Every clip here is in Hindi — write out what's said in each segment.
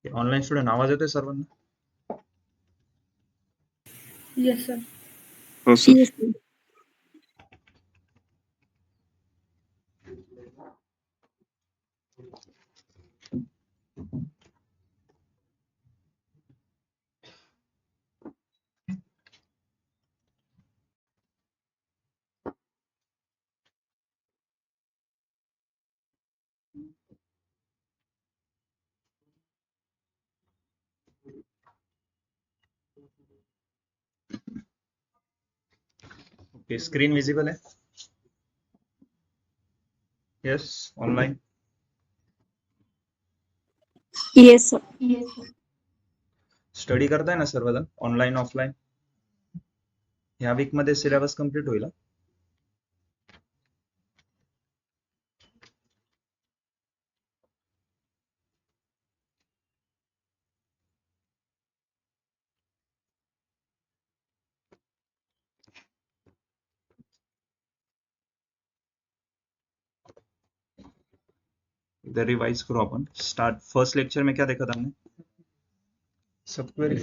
ऑनलाईन स्टुडंट आवाज येतोय सर्वांना? Yes sir. हो सर. ओके, स्क्रीन विजिबल है? Yes, online. Yes sir. Study करताय ना सर्वजण, ऑनलाईन ऑफलाईन? ह्या वीक मध्ये सिलेबस कंप्लीट होईल. इधर रिवाइज करो अपन. स्टार्ट. फर्स्ट लेक्चर में क्या देखा था हमने? सबक्वेरी.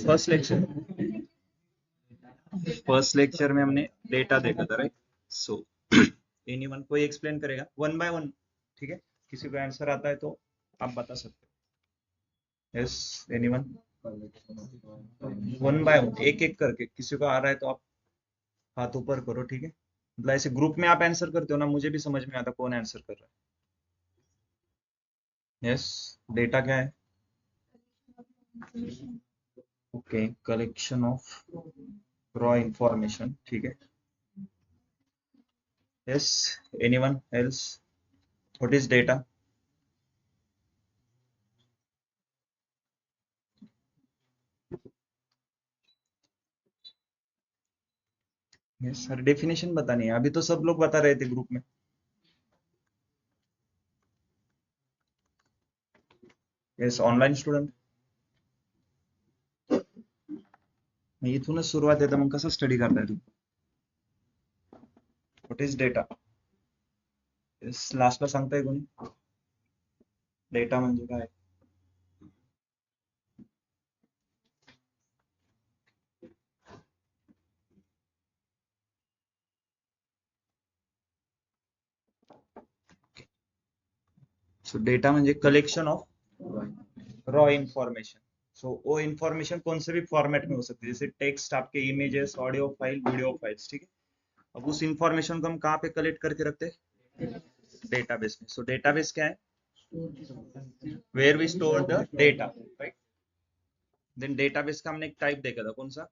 फर्स्ट लेक्चर में हमने डेटा देखा था, राइट? सो एनीवन कोई एक्सप्लेन करेगा वन बाय वन, ठीक है? किसी को आंसर आता है तो आप बता सकते हो. Yes, anyone? One by one, एक एक करके. किसी को आ रहा है तो आप हाथ ऊपर करो, ठीक है? मतलब ऐसे ग्रुप में आप आंसर करते हो ना, मुझे भी समझ में आता कौन आंसर कर रहा है. यस, डेटा क्या है? Okay, collection of raw information, ठीक है? Yes, anyone else? What is data? Yes sir, definition बतानी है. अभी तो सब लोग बता रहे थे ग्रुप में. Yes, online student. मग इथूनच सुरुवात आहे तर मग कसं स्टडी करताय तुम्ही? What is data? यस, लास्टला सांगताय कोणी? डेटा म्हणजे काय? सो डेटा म्हणजे कलेक्शन ऑफ रॉ इंफॉर्मेशन. सो वो इंफॉर्मेशन कौन से भी फॉर्मेट में हो सकती है, जैसे टेक्स्ट, आपके images, audio file, video files, ठीक है? अब उस इंफॉर्मेशन को हम कहाँ पे कलेक्ट करके रखते हैं? डेटाबेस में. सो डेटाबेस क्या है? Where we store the data, right? Then database का हमने एक टाइप देखा था, कौन सा?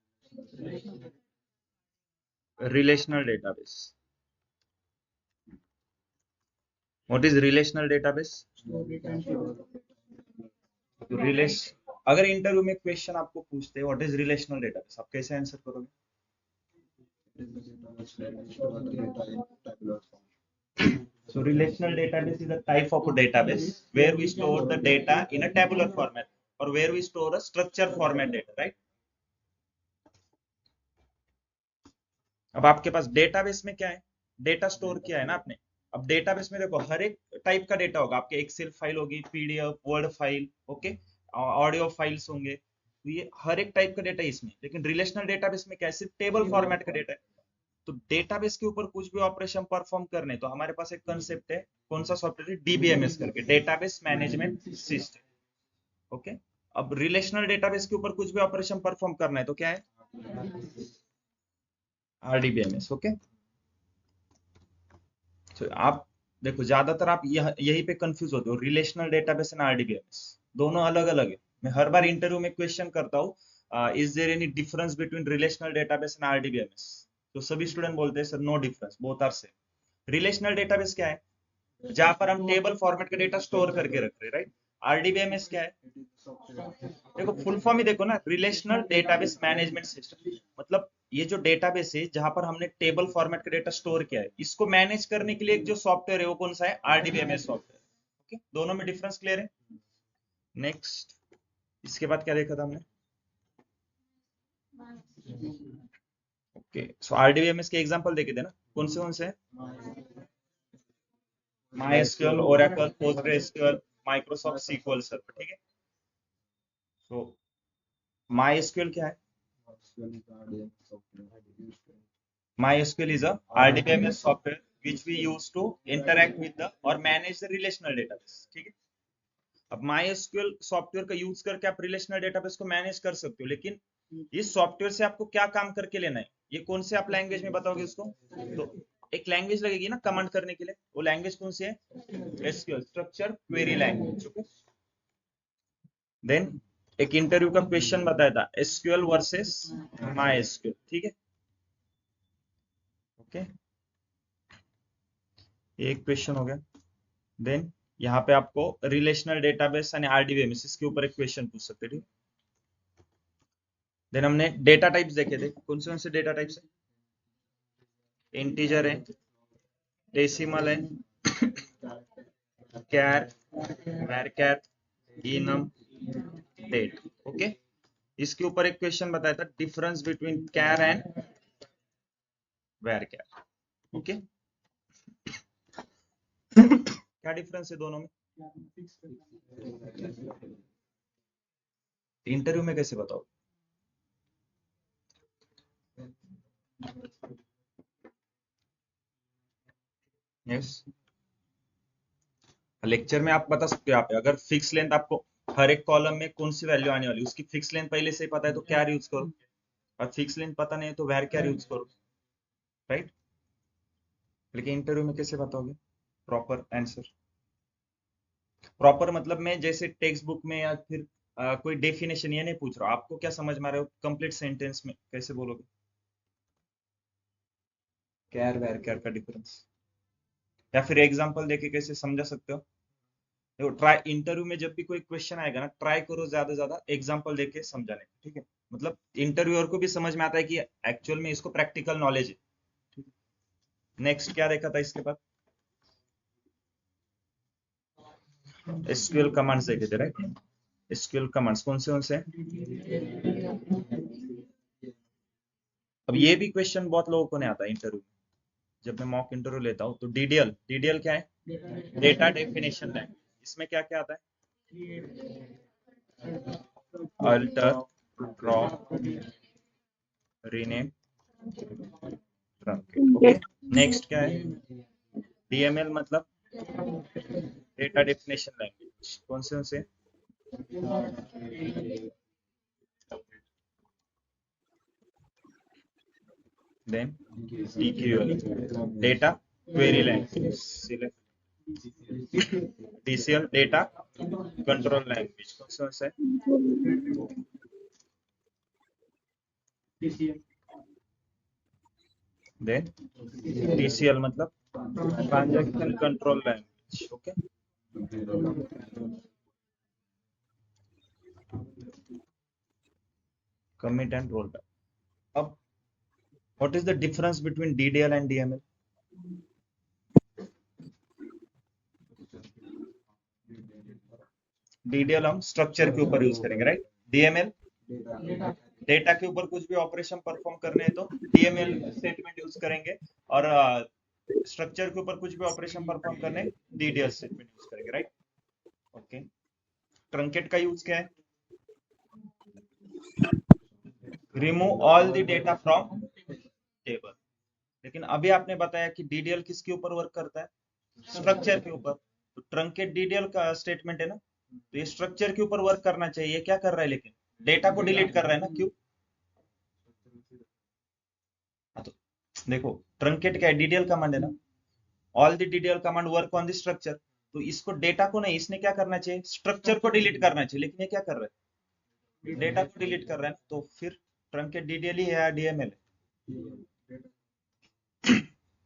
Relational database. What is relational database? अगर इंटरव्यू में क्वेश्चन आपको पूछते हैं व्हाट इज रिलेशनल डेटाबेस, आप कैसे आंसर करोगे? So relational database is a type of a database where we store the data in a tabular format or where we store a structure format data, right? अब आपके पास डेटाबेस में क्या है? डेटा स्टोर किया है ना आपने. अब डेटाबेस में देखो हर एक टाइप का डेटा होगा. आपके एक्सेल फाइल होगी, PDF, word file, okay, audio files होंगे. तो ये हर एक टाइप का डेटा इसमें. लेकिन रिलेशनल डेटाबेस में क्या है? सिर्फ टेबल फॉर्मेट का डेटा है. तो डेटाबेस के ऊपर कुछ भी ऑपरेशन परफॉर्म करने तो हमारे पास एक कंसेप्ट है. कौन सा सॉफ्टवेयर है? डीबीएमएस करके, डेटाबेस मैनेजमेंट सिस्टम. ओके. अब रिलेशनल डेटाबेस के ऊपर कुछ भी ऑपरेशन परफॉर्म करना है तो क्या है? आरडीबीएमएस. ओके. तो आप देखो ज्यादातर आप यही पे कंफ्यूज होते हो. रिलेशनल डेटाबेस एंड आरडीबीएमएस दोनों अलग अलग है. मैं हर बार इंटरव्यू में क्वेश्चन करता हूँ, is there any difference between relational database and RDBMS? तो सभी स्टूडेंट बोलते हैं sir no difference, both are same. Relational database क्या है? जहां पर हम टेबल फॉर्मेट का डेटा स्टोर करके रख रहे हैं, राइट? आरडीबीएमएस क्या है? देखो फुल फॉर्म ही देखो ना, रिलेशनल डेटाबेस मैनेजमेंट सिस्टम. मतलब ये जो डेटाबेस है जहां पर हमने टेबल फॉर्मेट का डेटा स्टोर किया है, इसको मैनेज करने के लिए एक जो सॉफ्टवेयर है वो कौन सा है? RDBMS software. ओके, दोनों में डिफरेंस क्लियर है? नेक्स्ट, इसके बाद क्या देखा था हमने? ओके, सो आरडीबीएमएस के एग्जांपल देखे थे ना, कौन से? MySQL, Oracle, PostgreSQL, Microsoft SQL server, ठीक है? सो MySQL क्या है? MySQL is a RDBMS software which we use to interact with the or manage the relational database. ठीक है, अब MySQL सॉफ्टवेयर का यूज करके आप रिलेशनल डेटाबेस को मैनेज कर सकते हो, लेकिन इस सॉफ्टवेयर से आपको क्या काम करके लेना है, ये कौन से आप लैंग्वेज में बताओगे उसको? तो एक लैंग्वेज लगेगी ना कमांड करने के लिए, वो लैंग्वेज कौन सी है? SQL, structure query language. Okay, then एक इंटरव्यू का क्वेश्चन बताया था SQL वर्सेस MySQL। ठीक है, ओके, एक क्वेश्चन हो गया। देन यहाँ पे आपको रिलेशनल डेटाबेस यानी RDBMS इसके ऊपर एक क्वेश्चन पूछ सकते हैं। ठीक, देन हमने डेटा टाइप्स देखे थे, कौन से डेटा टाइप्स है? इंटीजर है, डेसिमल है, char, varchar, enum, date. Okay, इसके ऊपर एक क्वेश्चन बताया था difference between char and varchar. Okay, क्या डिफरेंस है दोनों में? इंटरव्यू में कैसे बताओ? यस, लेक्चर में आप बता सकते हो। आप अगर फिक्स लेंथ आपको हर एक कॉलम में कौन सी वैल्यू आने वाली उसकी फिक्स लेंथ पहले से ही पता है तो क्या यूज करो, और फिक्स लेंथ पता नहीं है तो वैर क्या यूज करो, राइट? लेकिन इंटरव्यू में कैसे बताओगे प्रॉपर आंसर? प्रॉपर मतलब मैं जैसे टेक्स्ट बुक में या फिर कोई डेफिनेशन ये नहीं पूछ रहा, आपको क्या समझ में आ रहा है कंप्लीट सेंटेंस में कैसे बोलोगे? कैर वैर कैर का डिफरेंस, या फिर एग्जांपल देके कैसे समझा सकते हो? देखो, ट्राई इंटरव्यू में जब भी कोई क्वेश्चन आएगा ना, ट्राई करो ज्यादा से ज्यादा एग्जांपल देके समझाने का। ठीक है, मतलब इंटरव्यूअर को भी समझ में आता है कि एक्चुअल में इसको प्रैक्टिकल नॉलेज है। नेक्स्ट क्या देखा था इसके बाद? एसक्यूएल कमांड्स देखे थे, राइट? एसक्यूएल कमांड्स कौन से हैं? अब ये भी क्वेश्चन बहुत लोगों को नहीं आता इंटरव्यू में। जब मैं मॉक इंटरव्यू लेता हूँ तो डीडीएल, डीडीएल क्या है? Data definition language. इसमें क्या क्या आता है? Alter, drop, rename, truncate. Okay, next क्या है? डीएमएल मतलब डेटा डेफिनेशन लैंग्वेज। कौन से? Then DQL, data query language. DCL, data control language. कौन सा है? देन टीसीएल मतलब transaction control language. Okay, commit and rollback. अब what is the difference between DDL and DML? DDL हम स्ट्रक्चर के ऊपर यूज करेंगे, राइट? DML डेटा के ऊपर कुछ भी ऑपरेशन परफॉर्म करने हैं तो DML स्टेटमेंट यूज करेंगे, और स्ट्रक्चर के ऊपर कुछ भी ऑपरेशन परफॉर्म करने DDL स्टेटमेंट यूज करेंगे, राइट? ओके, ट्रंकेट का यूज क्या है? Remove all the data from table. लेकिन अभी आपने बताया कि डीडीएल किसके ऊपर वर्क करता है? स्ट्रक्चर के ऊपर। तो ट्रंकेट डीडीएल का स्टेटमेंट है ना, तो ये स्ट्रक्चर के ऊपर वर्क करना चाहिए। क्या कर रहा है लेकिन? डेटा को डिलीट कर रहा है ना, क्यों? हाँ, तो देखो, ट्रंकेट क्या है? डीडीएल कमांड है ना, all the DDL command work on the structure. तो इसको डेटा को नहीं, इसने क्या करना चाहिए? स्ट्रक्चर को डिलीट करना चाहिए, लेकिन ये क्या कर रहा है? डेटा को डिलीट कर रहा है। तो फिर ट्रंकेट डीडीएल ही है या डीएमएल है?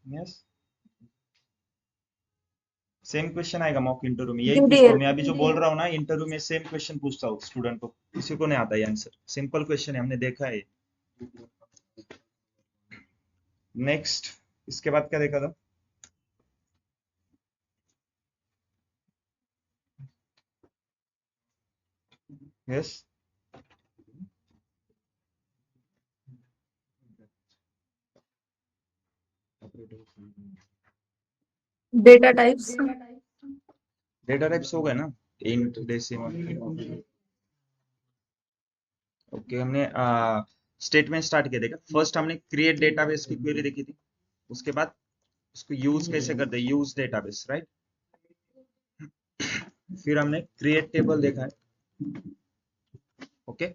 यस, सेम क्वेश्चन आएगा मॉक इंटरव्यू में, यही पूछता हूँ मैं अभी जो बोल रहा हूँ ना, इंटरव्यू में सेम क्वेश्चन पूछता हूँ स्टूडेंट को, किसी को नहीं आता है आंसर। सिंपल क्वेश्चन है, हमने देखा है। नेक्स्ट, इसके बाद क्या देखा था? Yes, data types. Data types हो गए ना, इंट, डेसिमल। ओके हमने स्टेटमेंट स्टार्ट किया देखा। फर्स्ट हमने क्रिएट डेटाबेस की क्वेरी देखी थी, उसके बाद उसको यूज कैसे करते हैं, यूज डेटाबेस, राइट। फिर हमने क्रिएट टेबल देखा है। ओके,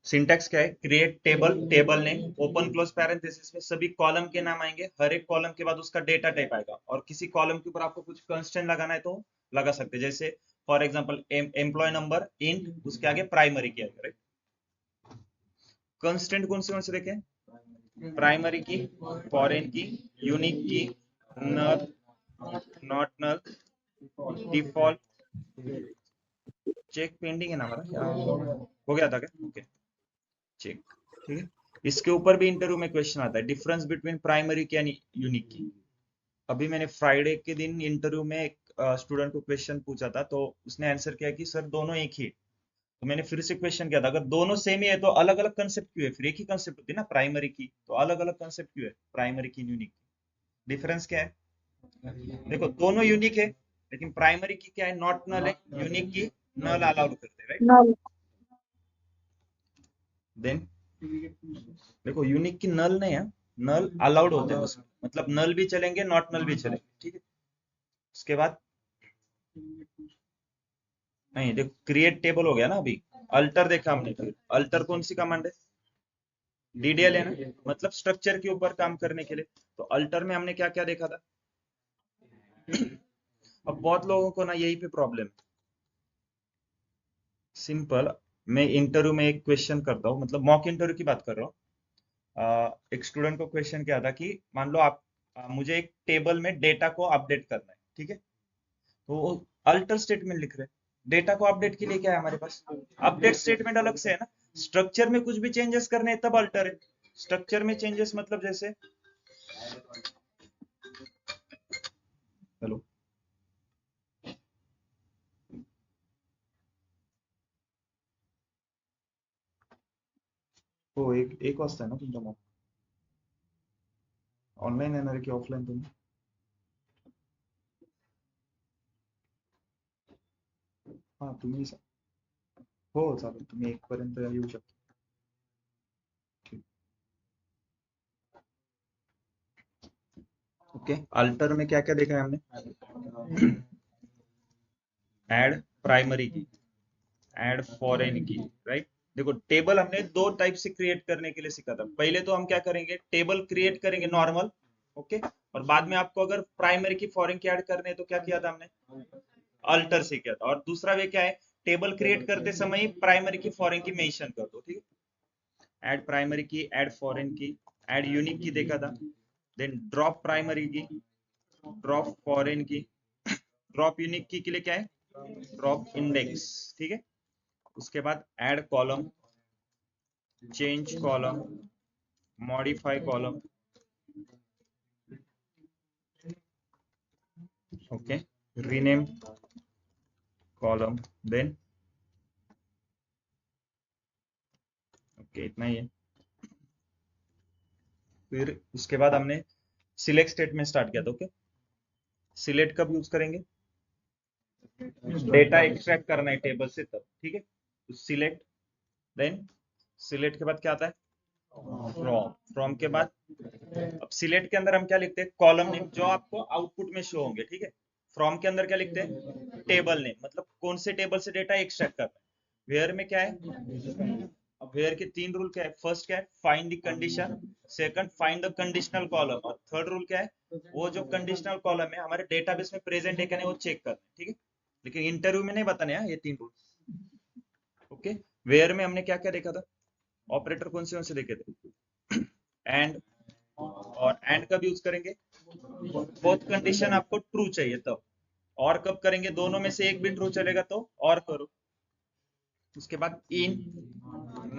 सिंटैक्स क्या है, create table, table name, open close parenthesis में सभी कॉलम के नाम आएंगे, हर एक कॉलम के बाद उसका डेटा टाइप आएगा, और किसी कॉलम के ऊपर आपको कुछ कंस्टेंट लगाना है तो लगा सकते हैं, जैसे for example employ number int, उसके आगे प्राइमरी किया गया, राइट। कंस्टेंट कौन से देखे, प्राइमरी की, foreign key, unique key, null, not null, default, check pending है ना हमारा, क्या हो गया था क्या, ओके, चेक, ठीक है। इसके ऊपर भी इंटरव्यू में क्वेश्चन आता है, डिफरेंस बिटवीन प्राइमरी की एंड यूनिक की। अभी मैंने फ्राइडे के दिन इंटरव्यू में एक स्टूडेंट को क्वेश्चन पूछा था, तो उसने आंसर किया कि सर दोनों एक ही है। तो मैंने फिर से क्वेश्चन किया था, अगर दोनों सेम ही है तो अलग अलग कंसेप्ट क्यों है, फिर एक ही कंसेप्ट होती है ना प्राइमरी की, तो अलग अलग कंसेप्ट क्यों है प्राइमरी की यूनिक की, डिफरेंस क्या है। देखो दोनों यूनिक है, लेकिन प्राइमरी की क्या है, नॉट नल है, यूनिक की नल अलाउड करते हैं, राइट। null, देन देखो यूनिक की नल नहीं है, नल अलाउड होते हैं उसमें, मतलब नल भी चलेंगे नॉट नल भी चलेंगे, ठीक है। उसके बाद नहीं, देखो क्रिएट टेबल हो गया ना अभी, अल्टर देखा हमने, फिर अल्टर कौन सी कमांड है, डीडीएल है ना, मतलब स्ट्रक्चर के ऊपर काम करने के लिए। तो अल्टर में हमने क्या क्या देखा था। अब बहुत लोगों को ना यही पे प्रॉब्लम है, सिंपल। मैं इंटरव्यू में एक क्वेश्चन करता हूँ, मतलब मॉक इंटरव्यू की बात कर रहा हूँ। एक स्टूडेंट को क्वेश्चन क्या था कि मान लो आप मुझे एक टेबल में डेटा को अपडेट करना है, ठीक है। तो वो अल्टर स्टेटमेंट लिख रहे हैं, डेटा को अपडेट के लिए क्या है हमारे पास, अपडेट स्टेटमेंट अलग से है ना। स्ट्रक्चर में कुछ भी चेंजेस करने हैं तब अल्टर है। स्ट्रक्चर में चेंजेस मतलब जैसे, हेलो, हो एक वाजता आहे ना तुमचा मॉक, ऑनलाईन येणार आहे की ऑफलाईन तुम्ही, हा तुम्ही हो चालेल, तुम्ही 1 पर्यंत येऊ शकता, ठीक। ओके, अल्टर में क्या क्या देखा है हमने, ऐड प्राइमरी की, ऐड फॉरेन की, राइट। देखो टेबल हमने दो टाइप से क्रिएट करने के लिए सीखा था। पहले तो हम क्या करेंगे, टेबल क्रिएट करेंगे नॉर्मल, ओके, और बाद में आपको अगर प्राइमरी की फॉरेन की ऐड करने हैं तो क्या किया था हमने, अल्टर से किया था। और दूसरा वे क्या है, टेबल क्रिएट करते समय ही प्राइमरी की फॉरेन की मेंशन कर दो, ठीक है। ऐड प्राइमरी की, ऐड फॉरेन की, ऐड यूनिक की देखा था। देन ड्रॉप प्राइमरी की, ड्रॉप फॉरेन की, ड्रॉप यूनिक की के लिए क्या है, ड्रॉप इंडेक्स, ठीक है। उसके बाद add column, change column, modify column, okay, rename column, then okay इतना ही है। फिर उसके बाद हमने सिलेक्ट स्टेटमेंट स्टार्ट किया था, ओके। सिलेक्ट कब यूज करेंगे, डेटा एक्सट्रैक्ट करना है टेबल से तब, ठीक है। तो सिलेक्ट, देन सिलेक्ट के बाद क्या आता है, फ्रॉम, फ्रॉम के बाद अब सिलेक्ट के अंदर हम क्या लिखते हैं, कॉलम नेम जो आपको आउटपुट में शो होंगे, ठीक है। फ्रॉम के अंदर क्या लिखते हैं, टेबल नेम, मतलब कौन से टेबल से डेटा एक्सट्रैक्ट करना है। वेयर में क्या है, अब वेयर के 3 रूल क्या है, फर्स्ट क्या है, find the condition, second find the conditional column, और थर्ड रूल क्या है, वो जो कंडीशनल कॉलम है हमारे डेटाबेस में प्रेजेंट है क्या नहीं वो चेक करना है, ठीक है। लेकिन इंटरव्यू में नहीं बताने हैं ये 3 रूल, ओके। वेयर में हमने क्या क्या देखा था, ऑपरेटर कौन से देखे थे, एंड, और एंड कब यूज करेंगे, बोथ कंडीशन आपको ट्रू चाहिए तब, और कब करेंगे, दोनों में से एक भी ट्रू चलेगा तो और करो। उसके बाद इन,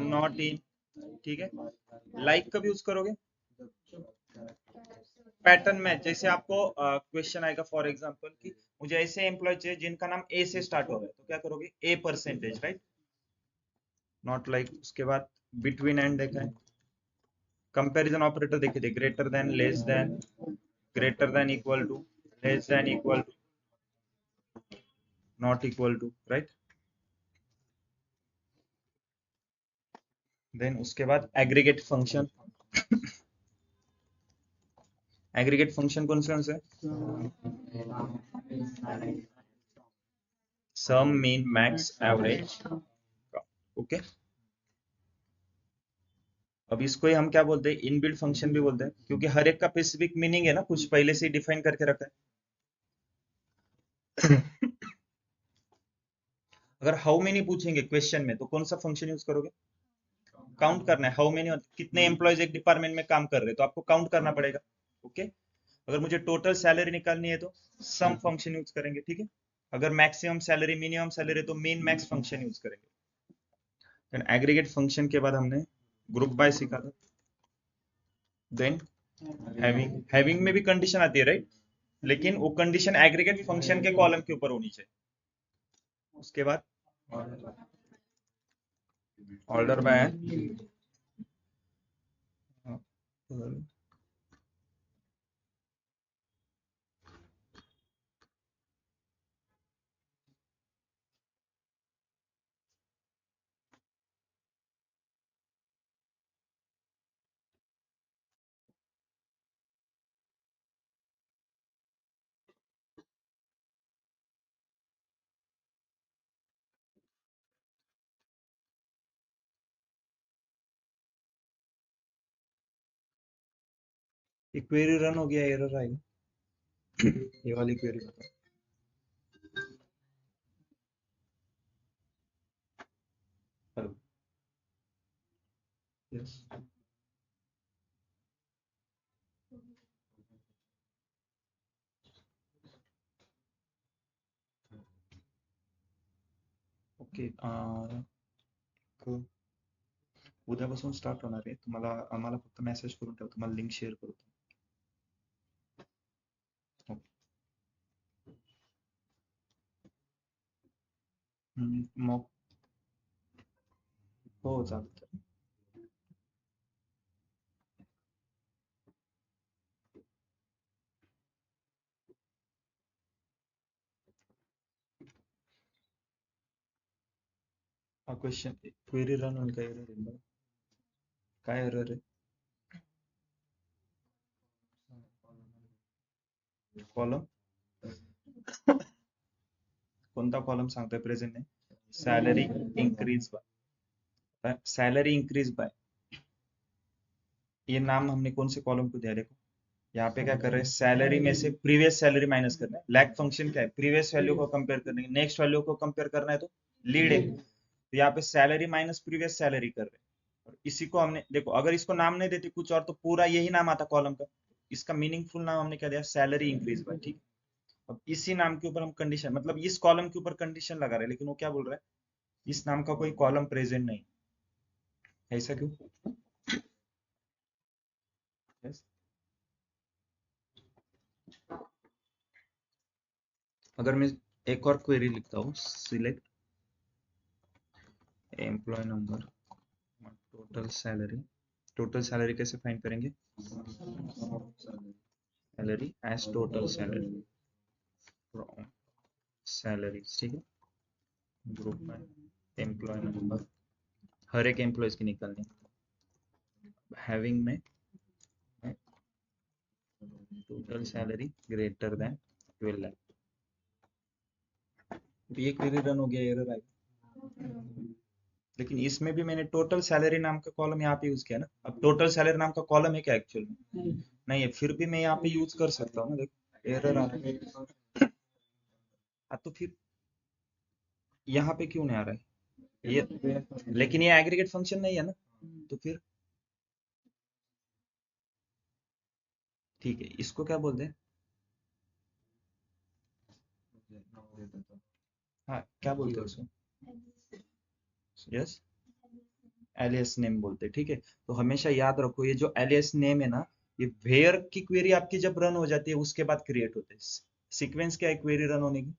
नॉट इन, ठीक है। लाइक कब यूज करोगे, पैटर्न मैच, जैसे आपको क्वेश्चन आएगा फॉर एग्जांपल कि मुझे ऐसे एम्प्लॉय चाहिए जिनका नाम ए से स्टार्ट हो रहा है, तो क्या करोगे, a percentage, right, not like. उसके बाद बिटवीन एंड देखा है, कंपैरिजन ऑपरेटर देखे थे, greater than, less than, greater than equal to, less than equal to, not equal to, right. Then उसके बाद एग्रीगेट फंक्शन। एग्रीगेट फंक्शन कौन से है? Sum, mean, max, average. Okay, अब इसको ही हम क्या बोलते हैं? इनबिल्ट फंक्शन भी बोलते हैं, क्योंकि हर एक का स्पेसिफिक मीनिंग है ना, कुछ पहले से ही डिफाइन करके रखा है। अगर हाउ मेनी पूछेंगे क्वेश्चन में, तो कौन सा फंक्शन यूज करोगे? काउंट करना है। हाउ मेनी, कितने एम्प्लॉयज एक डिपार्टमेंट में काम कर रहे हैं, तो आपको काउंट करना पड़ेगा। ओके, अगर मुझे टोटल सैलरी निकालनी है तो सम फंक्शन यूज करेंगे, ठीक है। अगर मैक्सिमम सैलरी, मिनिमम सैलरी, तो मिन मैक्स फंक्शन यूज करेंगे। देन एग्रीगेट फंक्शन के बाद हमने ग्रुप बाय सीखा था। देन हैविंग, हैविंग में भी कंडीशन आती है, राइट? लेकिन वो कंडीशन एग्रीगेट फंक्शन के कॉलम के ऊपर होनी चाहिए। उसके बाद ऑर्डर बाय क्वेरी रन हो गया, एरर आएगा। ये वाली क्वेरी बताओ। Hello, yes, okay. उद्यापासून स्टार्ट होणार आहे, तुम्हाला आम्हाला फक्त मेसेज करून ठेवा, तुम्हाला लिंक शेअर करतो. मग हो, चालतं. हा क्वेश्चन, क्वेरी रन होईल का? एरर आहे बघा. काय एरर आहे? कॉलम कोणता कॉलम सांगतोय? प्रेझेंट नाही, salary increase by, salary increase by, ये नाम हमने कौन से कॉलम को दिया? देखो यहाँ पे क्या कर रहे हैं, सैलरी में से प्रीवियस सैलरी माइनस करना है। लैग फंक्शन क्या है? प्रीवियस वैल्यू को कंपेयर करने के, नेक्स्ट वैल्यू को कंपेयर करना है, तो लीड है, तो यहाँ पे सैलरी माइनस प्रीवियस सैलरी कर रहे हैं। और इसी को हमने, देखो अगर इसको नाम नहीं देते कुछ और, तो पूरा यही नाम आता कॉलम का। इसका मीनिंगफुल नाम हमने क्या दिया? सैलरी इंक्रीज बाय, ठीक है। अब इसी नाम के ऊपर हम कंडीशन, मतलब इस कॉलम के ऊपर कंडीशन लगा रहे हैं, लेकिन वो क्या बोल रहा है? इस नाम का कोई कॉलम प्रेजेंट नहीं। ऐसा क्यों? yes? अगर मैं एक और क्वेरी लिखता हूँ, select employee number, total salary, total salary कैसे फाइंड करेंगे? Salary as total salary from salaries, ठीक है। ग्रुप में एम्प्लॉय नंबर, हर एक एम्प्लॉयज की निकालनी है। हैविंग में total salary greater then 12 lakh. तो ये क्वेरी रन हो गया, एरर आएगा। लेकिन इसमें भी मैंने टोटल सैलरी नाम का कॉलम यहाँ पे यूज किया ना। अब टोटल सैलरी नाम का कॉलम है क्या एक्चुअल में? नहीं है, फिर भी मैं यहाँ पे यूज कर सकता हूँ ना। देखो एरर आ रहा है। तो फिर यहाँ पे क्यों नहीं आ रहा है ये? लेकिन ये एग्रीगेट फंक्शन नहीं है ना, तो फिर ठीक है, इसको क्या बोलते हैं? हाँ, क्या बोलते हैं उसको? यस, एलियस नेम बोलते हैं, ठीक है। तो हमेशा याद रखो, ये जो एलियस नेम है ना, ये वेयर की क्वेरी आपकी जब रन हो जाती है, उसके बाद क्रिएट होते हैं। सीक्वेंस क्या है क्वेरी रन होने की?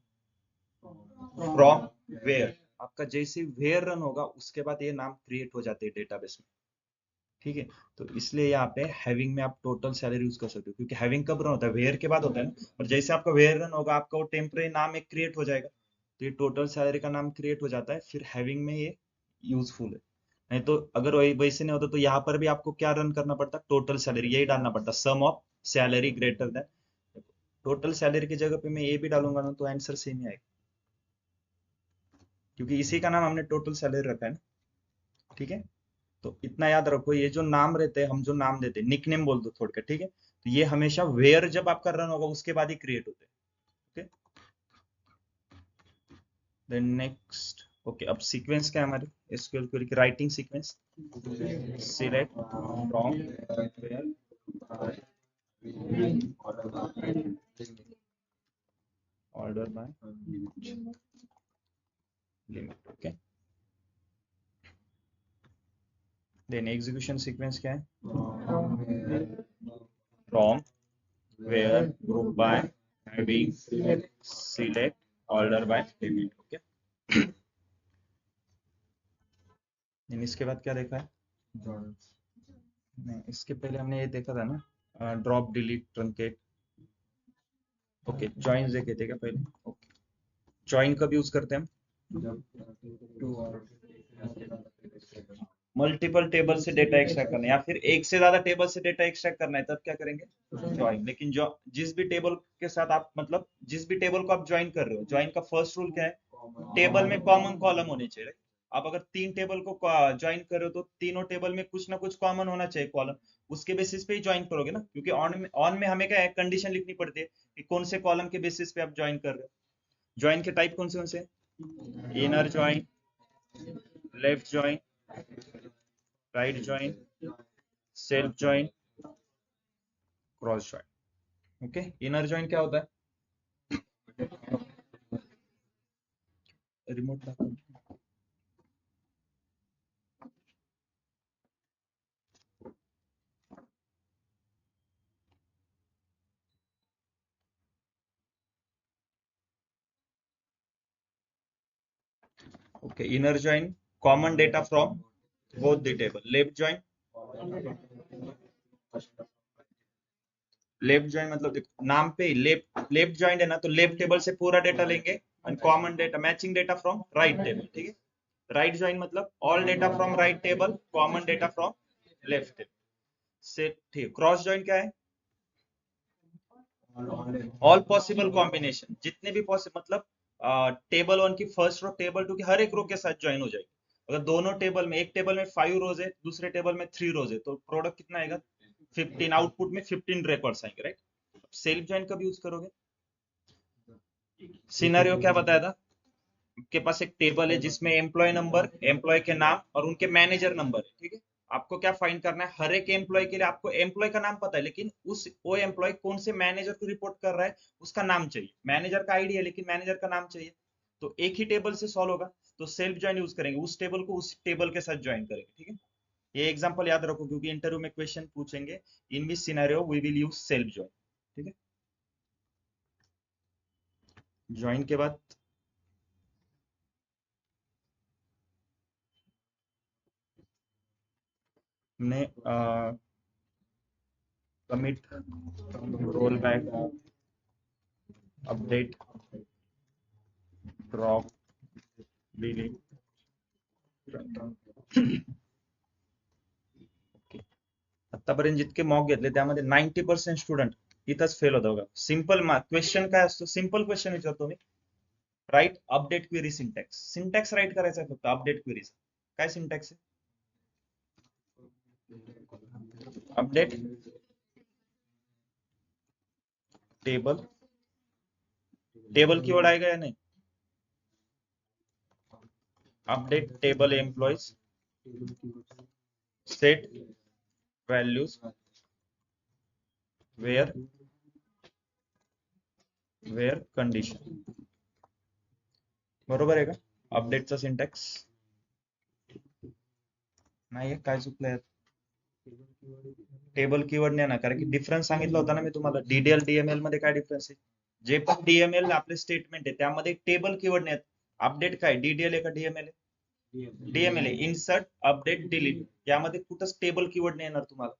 From where. आपका जैसे वेयर रन होगा, उसके बाद ये नाम क्रिएट हो जाते हैं डेटाबेस में, ठीक है। तो इसलिए यहाँ पे हैविंग में आप टोटल सैलरी यूज कर सकते हो, क्योंकि हैविंग कब रन होता है? वेयर के बाद होता है ना। और जैसे आपका वेयर रन होगा, आपका वो टेम्परेरी नाम एक क्रिएट हो जाएगा, तो ये टोटल सैलरी का नाम क्रिएट हो जाता है, फिर हैविंग में ये यूजफुल है। नहीं तो अगर वही वैसे नहीं होता तो यहाँ पर भी आपको क्या रन करना पड़ता, टोटल सैलरी यही डालना पड़ता, sum of salary greater than. Total salary की जगह पे मैं ये भी डालूंगा ना तो आंसर सेम ही आएगा, क्योंकि इसी का नाम हमने टोटल सैलरी रखा है ना। ठीक है, तो इतना याद रखो, ये जो नाम रहते हैं, हम जो नाम देते हैं, निकनेम बोल दो थोड़ के, ठीक है, तो ये हमेशा वेयर जब आपका रन होगा उसके बाद ही क्रिएट होते हैं। Okay, then next. ओके, अब सीक्वेंस क्या है हमारी एसक्यूएल क्वेरी की, writing sequence, select from where order by limit. Okay, then execution sequence क्या है, from where group by having select order by limit. Okay, then इसके बाद क्या देखा है, नहीं इसके पहले हमने ये देखा था ना, drop delete truncate. Okay, join देखे थे क्या पहले। ओके, जॉइन कब यूज करते हैं हम, मल्टीपल टेबल से डेटा एक्सट्रैक्ट करना है, या फिर एक से ज्यादा टेबल से डेटा एक्सट्रैक्ट करना है, तब क्या करेंगे, ज्वाइन। लेकिन जो जिस भी टेबल के साथ आप, मतलब जिस भी टेबल को आप ज्वाइन कर रहे हो, ज्वाइन का फर्स्ट रूल क्या है, टेबल में कॉमन कॉलम होने चाहिए। आप अगर 3 टेबल को ज्वाइन कर रहे हो तो तीनों टेबल में कुछ ना कुछ कॉमन होना चाहिए कॉलम, उसके बेसिस पे ही ज्वाइन करोगे ना, क्योंकि ऑन में हमें क्या है, कंडीशन लिखनी पड़ती है कि कौन से कॉलम के बेसिस पे आप ज्वाइन कर रहे हो। ज्वाइन के टाइप कौन से, inner join, left join, right join, self join, cross join. Okay, inner join क्या होता है, remote. Okay, inner join, common data from both the table. Left join, left join मतलब देखो नाम पे लेफ्ट लेफ्ट ज्वाइन है ना, तो लेफ्ट टेबल से पूरा डेटा लेंगे and common data, matching data from right table. ठीक है, राइट ज्वाइन मतलब all data from right table, common data from left table से। ठीक, क्रॉस ज्वाइन क्या है, ऑल पॉसिबल कॉम्बिनेशन, जितने भी पॉसिबल, मतलब टेबल 1 की फर्स्ट रो टेबल 2 की हर एक रो के साथ ज्वाइन हो जाएगी। अगर दोनों टेबल में, एक टेबल में 5 रोज है, दूसरे टेबल में 3 रोज है, तो प्रोडक्ट कितना आएगा, 15, आउटपुट में 15 रिकॉर्ड्स आएंगे, राइट। सेल्फ ज्वाइन कब यूज करोगे, सिनेरियो क्या बताया था, आपके पास एक टेबल है जिसमें एम्प्लॉय नंबर, एम्प्लॉय के नाम और उनके मैनेजर नंबर है। ठीक है, आपको क्या फाइंड करना है, हर एक एम्प्लॉय के लिए आपको एम्प्लॉय का नाम पता है, लेकिन उस वो एम्प्लॉय कौन से मैनेजर को रिपोर्ट कर रहा है उसका नाम चाहिए, मैनेजर का आईडी है लेकिन मैनेजर का नाम चाहिए, तो एक ही टेबल से सॉल्व होगा। तो सेल्फ ज्वाइन यूज करेंगे, उस टेबल को उस टेबल के साथ ज्वाइन करेंगे। ठीक है, ये एग्जांपल याद रखो क्योंकि इंटरव्यू में क्वेश्चन पूछेंगे, in which scenario we will use self join. ठीक है, ज्वाइन के बाद हमने commit, roll back, update, drop, delete. आतापर्यंत जितके मॉक घेतले त्यामध्ये 90% स्टुडंट इथंच फेल होता बघा। सिंपल क्वेश्चन काय असतो, सिंपल क्वेश्चन विचारतो मी, write update query syntax, syntax write करायचा आहे फक्त अपडेट क्वेरीचा। काय सिंटॅक्स आहे, अपडेट टेबल, टेबल कीवर्ड आएगा या नहीं, update table employees, set values where where condition, बरोबर आहे का अपडेटचा सिंटॅक्स, नाही काय चुकलंय, टेबल कीवर्ड नाही ना, कारण की डिफरन्स सांगितलं होता ना मी तुम्हाला, डीडीएल डीएमएल मध्ये काय डिफरन्स आहे, जे पण डीएमएल आपले स्टेटमेंट आहे त्यामध्ये टेबल कीवर्ड नाही, अपडेट काय डीडीएल आहे का डीएमएल आहे, डीएमएल आहे, इन्सर्ट अपडेट डिलीट, यामध्ये कुठंच टेबल कीवर्ड नाही येणार तुम्हाला।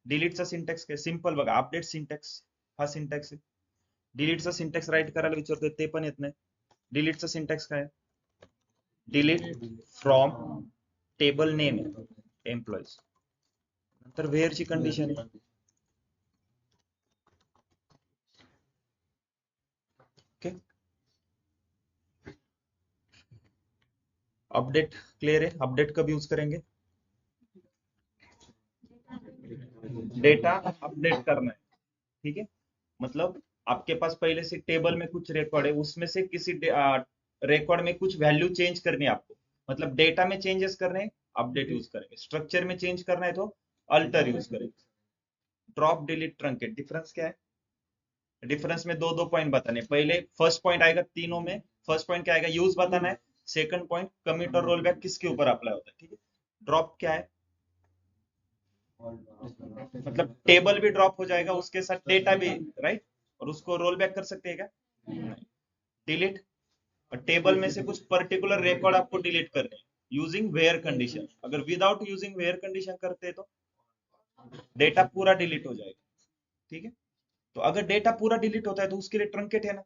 डिलीटचा सिंटॅक्स काय, सिंपल बघा, अपडेट सिंटॅक्स हा सिंटॅक्स आहे, डिलीटचा सिंटॅक्स राईट करायला विचारतोय ते पण येत नाही। डिलीटचा सिंटॅक्स काय, डिलीट फ्रॉम टेबल नेम आहे एम्प्लॉईज, नंतर व्हेअरची कंडिशन आहे. ओके, अपडेट क्लियर है. अपडेट कब यूज करेंगे? डेटा अपडेट करना है, ठीक है. मतलब आपके पास पहले से टेबल में कुछ रिकॉर्ड है, उसमें से किसी रिकॉर्ड में कुछ वैल्यू चेंज करनी है आपको, मतलब डेटा में चेंजेस करने हैं, अपडेट यूज करेंगे. स्ट्रक्चर में चेंज करना है तो अल्टर यूज करेंगे. ड्रॉप, डिलीट, ट्रंकेट, डिफरेंस क्या है? डिफरेंस में दो दो पॉइंट बताने. पहले फर्स्ट पॉइंट आएगा तीनों में. फर्स्ट पॉइंट क्या आएगा? यूज बताना है. सेकंड पॉइंट कमिट और रोल बैक किसके ऊपर अप्लाई होता है, ठीक है. ड्रॉप क्या है? मतलब टेबल भी ड्रॉप हो जाएगा, उसके साथ डेटा भी, राइट, और उसको रोल बैक कर सकते हैं क्या? नहीं. डिलीट, टेबल में से कुछ पर्टिकुलर रिकॉर्ड आपको डिलीट करने हैं यूजिंग वेयर कंडीशन. अगर विदाउट यूजिंग वेयर कंडीशन करते हैं तो डेटा पूरा डिलीट हो जाएगा, ठीक है. तो अगर डेटा पूरा डिलीट होता है तो उसके लिए ट्रंकेट है ना.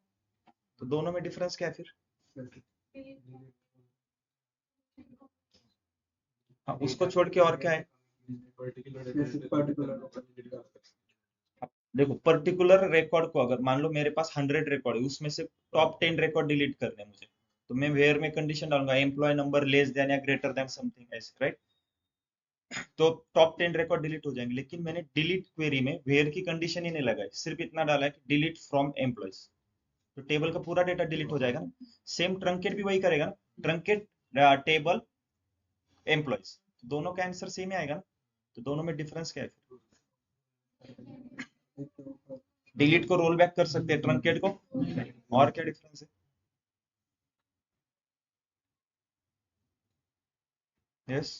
तो दोनों में डिफरेंस क्या है फिर? हाँ, उसको छोड़ के और क्या है? देखो, पर्टिकुलर रिकॉर्ड को अगर मान लो मेरे पास 100 रिकॉर्ड है, उसमें से टॉप 10 रिकॉर्ड डिलीट करने हैं मुझे, तो मैं वेयर में कंडीशन डालूंगा एम्प्लॉय नंबर लेस देन या ग्रेटर देन समथिंग ऐसे, राइट. तो टॉप 10 रिकॉर्ड डिलीट हो जाएंगे. लेकिन मैंने डिलीट क्वेरी में वेयर की कंडीशन ही नहीं लगाई, सिर्फ इतना डाला है कि डिलीट फ्रॉम एम्प्लॉयज, तो टेबल का पूरा डेटा डिलीट हो जाएगा ना. सेम ट्रंकेट भी वही करेगा ना. ट्रंकेट, टेबल, एम्प्लॉयज, दोनों का आंसर सेम ही आएगा ना. तो दोनों में डिफरेंस क्या है? डिलीट को रोल बैक कर सकते हैं, ट्रंकेट को और क्या डिफरेंस है? यस,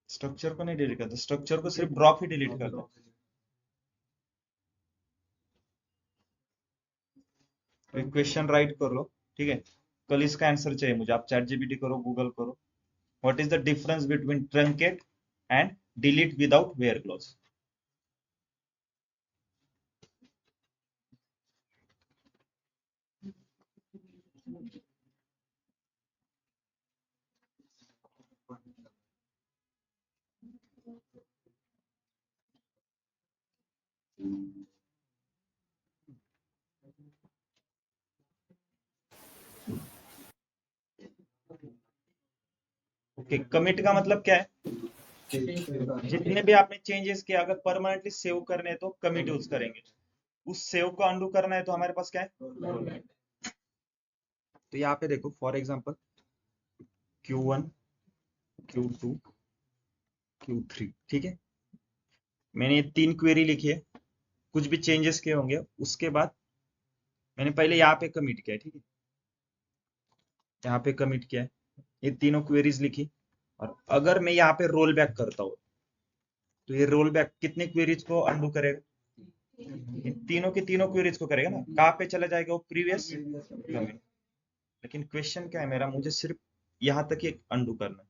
स्ट्रक्चर को नहीं डिलीट करता, स्ट्रक्चर को सिर्फ ड्रॉप ही डिलीट करता है. तो क्वेश्चन राइट कर लो, ठीक है. कल इसका आंसर चाहिए मुझे. आप चैट जीपीटी करो, गूगल करो. What is the difference between truncate and delete without where clause? Okay, commit का मतलब क्या है? जितने भी आपने चेंजेस किए, अगर परमानेंटली सेव करने हैं तो कमिट यूज करेंगे. उस सेव को अंडू करना है तो हमारे पास क्या है? तो यहाँ पे देखो, for example Q1, Q2, Q3, ठीक है. मैंने ये 3 क्वेरी लिखी है, कुछ भी चेंजेस किए होंगे. उसके बाद मैंने पहले यहाँ पे कमिट किया है, ठीक है. यहाँ पे कमिट किया है, ये तीनों क्वेरीज लिखी. और अगर मैं यहाँ पे रोल बैक करता हूँ तो ये रोल बैक कितने क्वेरीज को अंडू करेगा? इन तीनों की तीनों क्वेरीज को करेगा ना. कहाँ पे चला जाएगा वो? Previous commit. लेकिन क्वेश्चन क्या है मेरा? मुझे सिर्फ यहाँ तक ही अंडू करना है.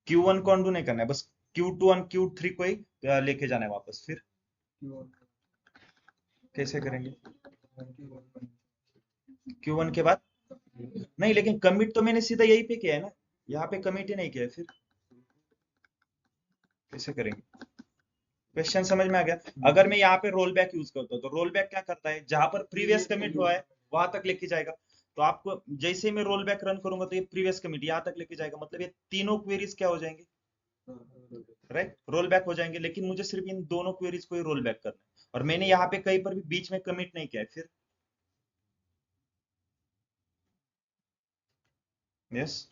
Q1 को अंडू नहीं करना है, बस Q2 और Q3 को ही लेके जाना है वापस. फिर कैसे करेंगे? Q1 के बाद नहीं, लेकिन कमिट तो मैंने सीधा यही पे किया है ना, यहाँ पे कमिट ही नहीं किया है. फिर कैसे करेंगे? क्वेश्चन समझ में आ गया? अगर मैं यहाँ पे रोल बैक यूज करता हूँ तो रोल बैक क्या करता है? जहां पर प्रीवियस कमिट हुआ है वहां तक लेके जाएगा. तो आपको जैसे ही मैं रोल बैक रन करूंगा तो ये प्रीवियस कमिट यहाँ तक लेके जाएगा, मतलब ये तीनों क्वेरीज क्या हो जाएंगे? राइट, रोल बैक हो जाएंगे. लेकिन मुझे सिर्फ इन दोनों क्वेरीज को ही रोल बैक करना है, और मैंने यहाँ पे कहीं पर भी बीच में कमिट नहीं किया है. फिर यस,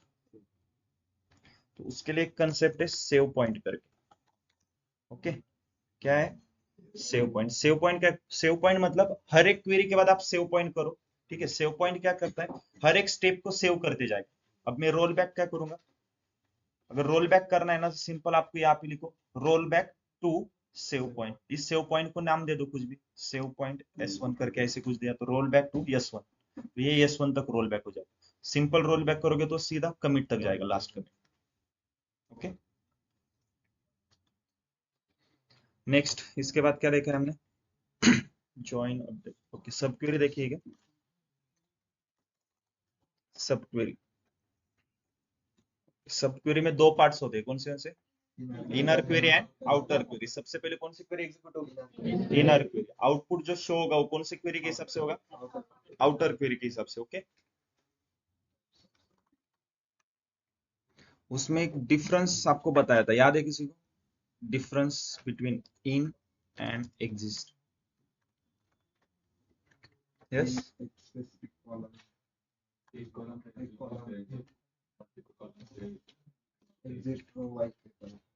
तो उसके लिए एक कंसेप्ट है सेव पॉइंट करके. ओके, क्या है सेव पॉइंट? सेव पॉइंट क्या? सेव पॉइंट मतलब हर एक क्वेरी के बाद आप सेव पॉइंट करो, ठीक है. सेव पॉइंट क्या करता है? हर एक स्टेप को सेव करते जाएगा. अब मैं रोल बैक क्या करूंगा? अगर रोल बैक करना है ना, तो सिंपल आपको यहाँ पे लिखो roll back to save point. इस सेव पॉइंट को नाम दे दो कुछ भी, सेव पॉइंट S1 करके ऐसे कुछ दिया, तो रोल बैक टू S1. तो ये S1 तक रोल बैक हो जाएगा. सिंपल रोल बैक करोगे तो सीधा कमिट तक जाएगा, लास्ट कमिट. ओके, नेक्स्ट इसके बाद क्या देखा है हमने? Join update. ओके, सब क्वेरी देखिएगा. सब क्वेरी, सब क्वेरी में दो पार्ट्स होते हैं, कौन से inner query and outer query. सबसे पहले कौन सी क्वेरी एग्जीक्यूट होगी, इनर क्वेरी। आउटपुट जो शो होगा वो कौन सी क्वेरी के हिसाब से होगा, आउटर क्वेरी के हिसाब से। ओके, उसमें एक डिफरेंस आपको बताया था, याद है किसी को, difference between in and exist. Yes,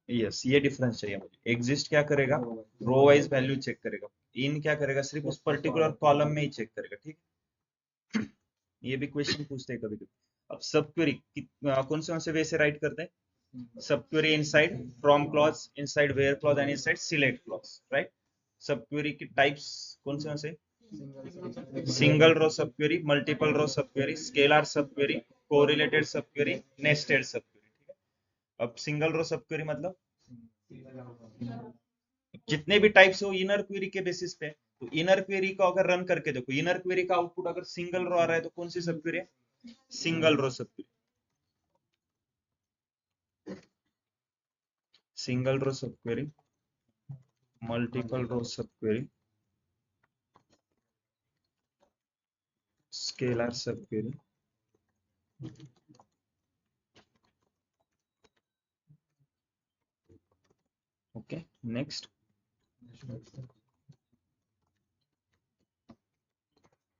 yes, ये डिफरेंस चाहिए मुझे। एग्जिस्ट क्या करेगा, रो वाइज वैल्यू चेक करेगा, इन क्या करेगा, सिर्फ उस पर्टिकुलर कॉलम में ही चेक करेगा। ठीक है, ये भी क्वेश्चन पूछते हैं कभी कभी। अब सब क्वेरी कौन से वे से राइट करते हैं, subquery inside from clause, inside where clause and inside select clause, right. Subquery की टाइप्स कौन से, single row subquery, multiple row subquery, scalar subquery, correlated subquery, nested subquery. ठीक है, अब सिंगल रो सब क्वेरी मतलब जितने भी टाइप्स हो इनर क्वेरी के बेसिस पे। तो इनर क्वेरी को अगर रन करके देखो, इनर क्वेरी का आउटपुट अगर सिंगल रो आ रहा है तो कौन सी सब क्वेरी है, सिंगल रो सब query. Single row subquery, multiple row subquery, scalar सब क्वेरी। ओके, नेक्स्ट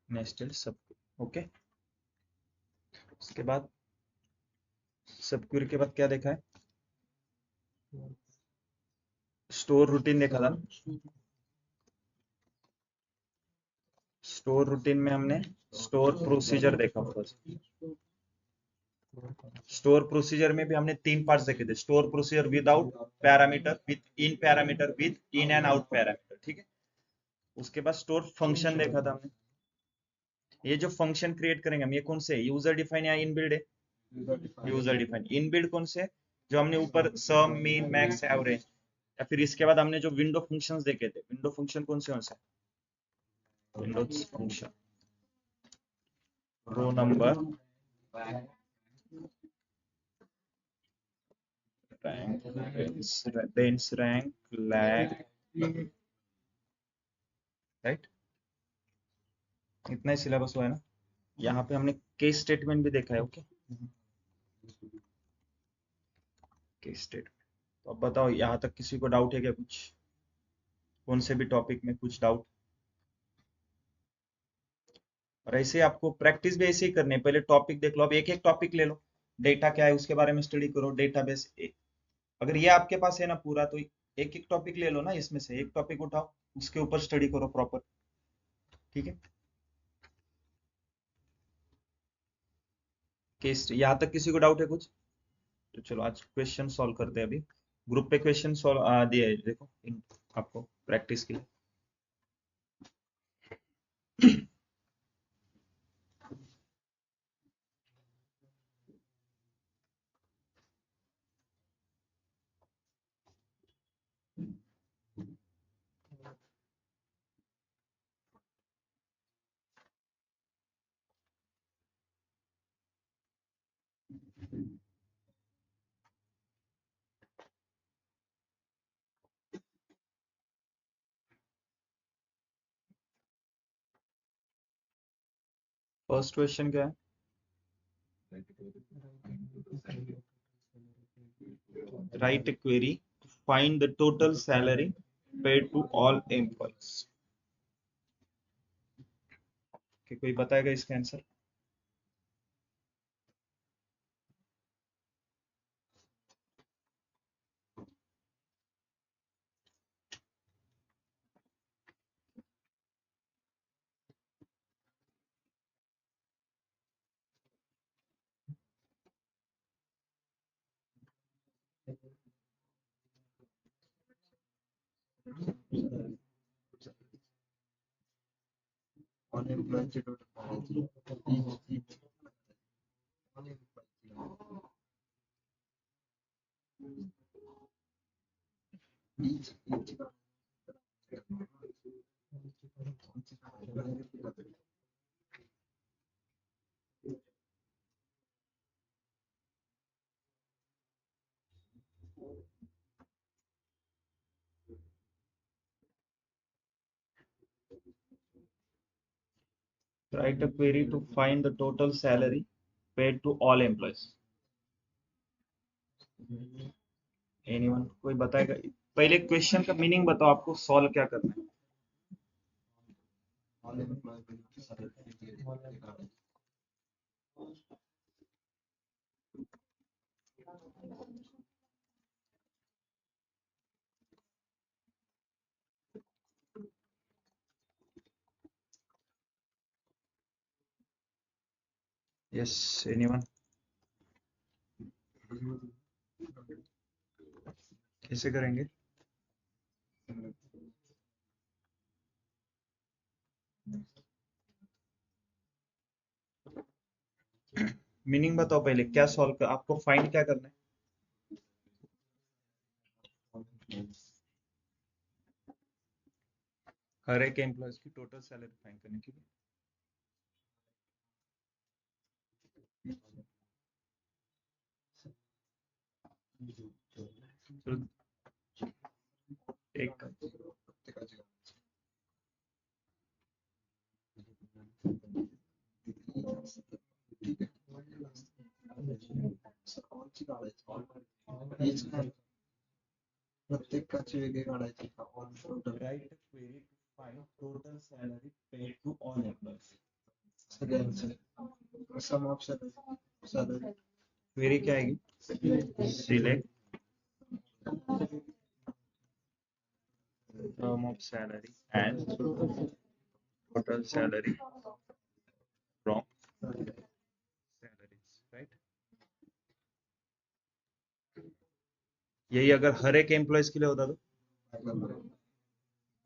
नेस्टेड सब क्वेरी। ओके, उसके बाद सब क्वेरी के बाद क्या देखा है, स्टोर रूटीन देखा था। स्टोर रूटीन में हमने स्टोर प्रोसीजर देखा था। स्टोर प्रोसीजर में भी हमने तीन पार्ट्स देखे थे, store procedure without parameter, with in parameter, with in and out parameter. ठीक है, उसके बाद स्टोर फंक्शन देखा था हमने। ये जो फंक्शन क्रिएट करेंगे हम, ये कौन से, यूजर डिफाइन या इनबिल्ड है, यूजर डिफाइन। इनबिल्ड कौन से, जो हमने ऊपर सम, मीन, मैक्स, एवरेज, या फिर इसके बाद हमने जो विंडो फंक्शंस देखे थे, विंडो फंक्शन कौन से, windows function, row number, rank, dense rank, lag, right. इतना ही सिलेबस हुआ है ना। यहाँ पे हमने केस स्टेटमेंट भी देखा है। Okay, case statement. तो अब बताओ, यहाँ तक किसी को डाउट है क्या, कुछ कौन से भी टॉपिक में कुछ डाउट। और ऐसे आपको प्रैक्टिस भी ऐसे ही करनी है, पहले टॉपिक देख लो, अब एक एक टॉपिक ले लो, डेटा क्या है उसके बारे में स्टडी करो, डेटाबेस। अगर ये आपके पास है ना पूरा, तो एक एक टॉपिक ले लो ना, इसमें से एक टॉपिक उठाओ, उसके ऊपर स्टडी करो प्रॉपर। ठीक है, केस यहाँ तक किसी को डाउट है कुछ, तो चलो आज क्वेश्चन सॉल्व करते हैं। अभी ग्रुप पे क्वेश्चन सॉल्व दिए है, देखो आपको प्रैक्टिस के लिए। फर्स्ट क्वेश्चन क्या है, right a query to find the total salary paid to all employees। कोई बताएगा इसका answer. write a query to find the total salary paid to all employees. Anyone? कोई बताएगा? पहले क्वेश्चन का मीनिंग बताओ, आपको सॉल्व क्या करना है? Yes, anyone? कैसे करेंगे? मीनिंग बताओ पहले, क्या सॉल्व कर, आपको फाइंड क्या करना है? हर एक एम्प्लॉयज की टोटल सैलरी फाइंड करनी, ठीक है? तो एक प्रत्येकाची वेगळी काढायची का on total write query to find total salary paid to all employees. सगळ्यांचे सम ऑफ सॅलरी क्वेरी क्या आएगी? Select sum of salary and total salary from salaries, right? यही अगर हर एक एम्प्लॉयज के लिए होता तो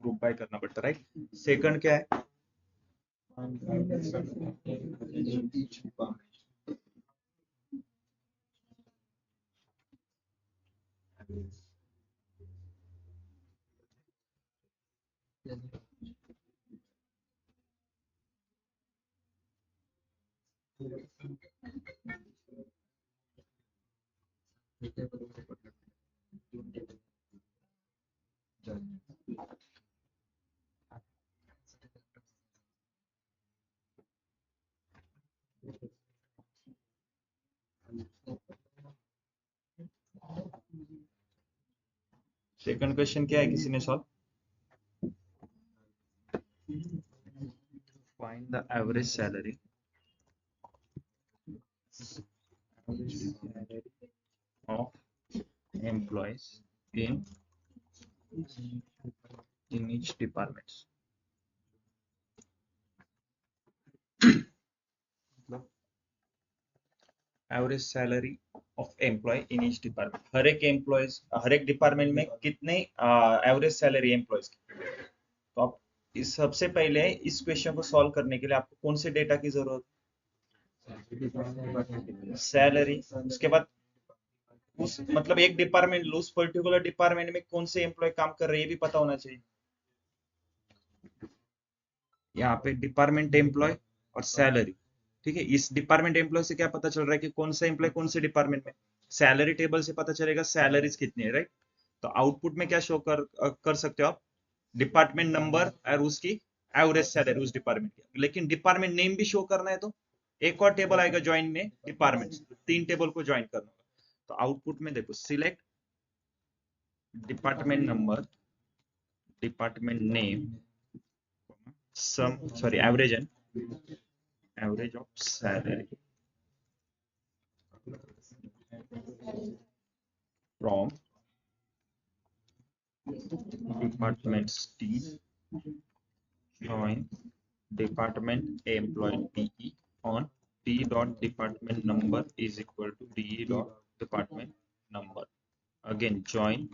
ग्रुप बाय करना पड़ता, राइट? सेकंड क्या है? सेकंड क्वेश्चन क्या है, किसी ने solve? Find the average salary of employees in each department. Average salary of employee in each department, हर एक एम्प्लॉयज, हर एक डिपार्टमेंट में कितने एवरेज सैलरी एम्प्लॉयज की? तो आप इस सबसे पहले इस क्वेश्चन को सॉल्व करने के लिए आपको कौन से डेटा की जरूरत? सैलरी. उसके बाद उस मतलब एक डिपार्टमेंट, उस पर्टिकुलर डिपार्टमेंट में कौन से एम्प्लॉय काम कर रहे हैं ये भी पता होना चाहिए. यहाँ पे डिपार्टमेंट एम्प्लॉय और सैलरी, ठीक है? इस डिपार्टमेंट एम्प्लॉय से क्या पता चल रहा है कि कौन सा एम्प्लॉय कौन से डिपार्टमेंट में? सैलरी टेबल से पता चलेगा सैलरीज कितनी है, राइट? तो आउटपुट में क्या शो कर सकते हो आप? डिपार्टमेंट नंबर और उसकी एवरेज सैलरी उस डिपार्टमेंट की. लेकिन डिपार्टमेंट नेम भी शो करना है तो एक और टेबल आएगा ज्वाइन में, डिपार्टमेंट. तीन टेबल को ज्वाइन करना होगा. तो आउटपुट में देखो, select department number, department name, average of salary from departments T, join department employee DE on D dot department number is equal to DE dot department number. Again join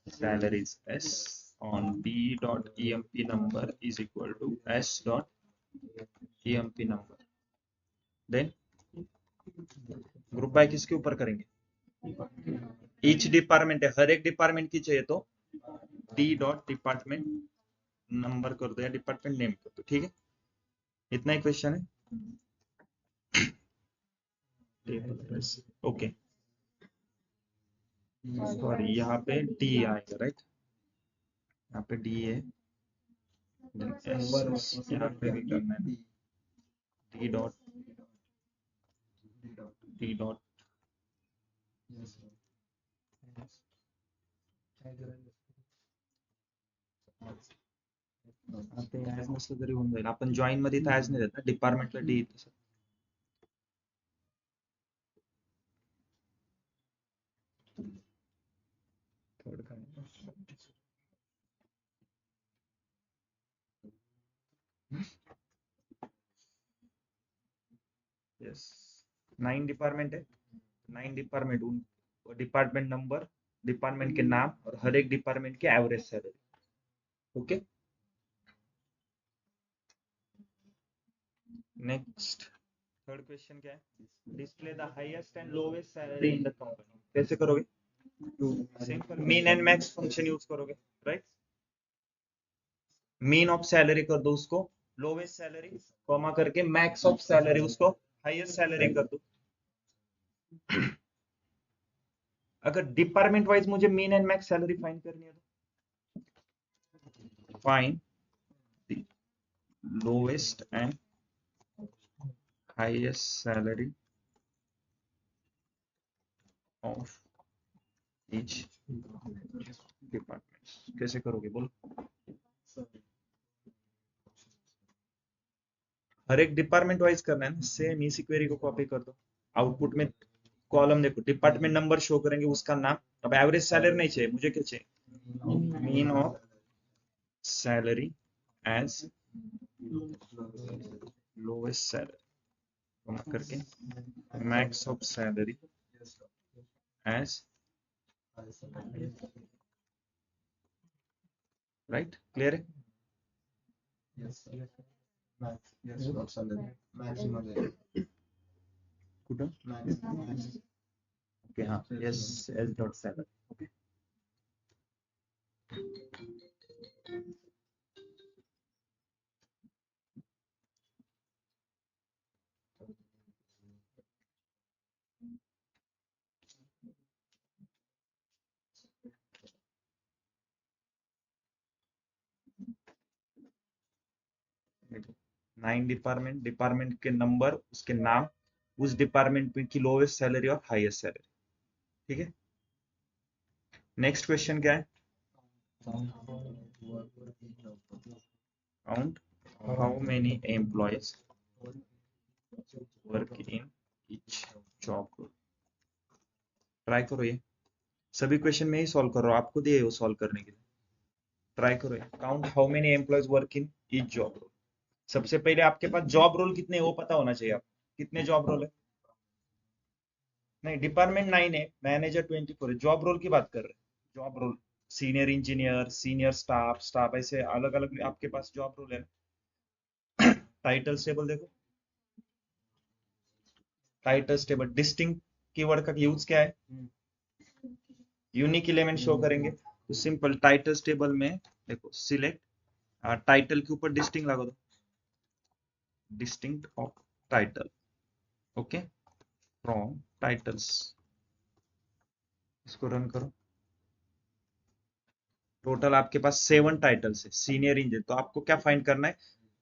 salaries S on D dot EMP number is equal to S dot EMP number. Then group by किसके ऊपर करेंगे? ईच डिपार्टमेंट है, हर एक डिपार्टमेंट की चाहिए तो डी डॉट डिपार्टमेंट नंबर कर दो या डिपार्टमेंट नेम कर दो, ठीक है? इतना ही क्वेश्चन है. ओके, सॉरी यहाँ पे डी आएगा, राइट? यहाँ पे डी है, यहाँ पे भी करना है. T dot T dot Yes, sir. ते ऍज नसलं तरी होऊन जाईल. आपण जॉईन मध्ये तर ऍज नाही देत ना, डिपार्टमेंटला डी तसं. थर्ड काय यस 9 डिपार्टमेंट है, 9 डिपार्टमेंट, डिपार्टमेंट नंबर, डिपार्टमेंट के नाम और हर एक डिपार्टमेंट के average salary. Okay, next third question क्या है? Display the highest and lowest salary in the company. कैसे करोगे? Simple mean and max function use करोगे, राइट? मीन ऑफ सैलरी कर दो उसको लोवेस्ट सैलरी, कॉमा करके मैक्स ऑफ सैलरी उसको हाईएस्ट सैलरी कर दो. अगर डिपार्टमेंट वाइज मुझे mean and max salary find करनी है तो find the lowest and highest salary of each department. कैसे करोगे बोलो? हर एक डिपार्टमेंट वाइज करना है ना, सेम इसी क्वेरी को कॉपी कर दो. आउटपुट में कॉलम देखो, डिपार्टमेंट नंबर शो करेंगे, उसका नाम. अब एवरेज सैलरी नहीं चाहिए मुझे, क्या चाहिए? Mean of salary as lowest salary करके max of salary as, right? Clear है? Yes, sir. Max. Yes, not salary. Maximum. कुठं? Max. ओके, हाँ, yes S dot salary. Okay, 9 department, department के नंबर, उसके नाम, उस डिपार्टमेंट की लोवेस्ट सैलरी और हाईएस्ट सैलरी. ठीक है, नेक्स्ट क्वेश्चन क्या है? Count how many employees work in each job role. Try करो, ये सभी क्वेश्चन में ही सॉल्व कर रहा हूँ, आपको दिए वो सॉल्व करने के लिए. ट्राई करो ये. Count how many employees work in each job role. सबसे पहले आपके पास जॉब रोल कितने वो पता होना चाहिए. आप कितने जॉब रोल है? नहीं, डिपार्टमेंट 9 है, मैनेजर 24 है. जॉब रोल की बात कर रहे हैं. Job role senior engineer, senior staff, staff ऐसे अलग अलग आपके पास जॉब रोल है. टाइटल्स टेबल देखो, टाइटल्स टेबल डिस्टिंक्ट कीवर्ड का यूज क्या है? यूनिक एलिमेंट शो करेंगे. तो सिंपल टाइटल्स टेबल में देखो, सिलेक्ट टाइटल के ऊपर डिस्टिंक्ट लगा दो, distinct of title. Okay, from titles, इसको रन करो. टोटल आपके पास 7 टाइटल्स है. सीनियर इंजीनियर, तो आपको क्या फाइंड करना है?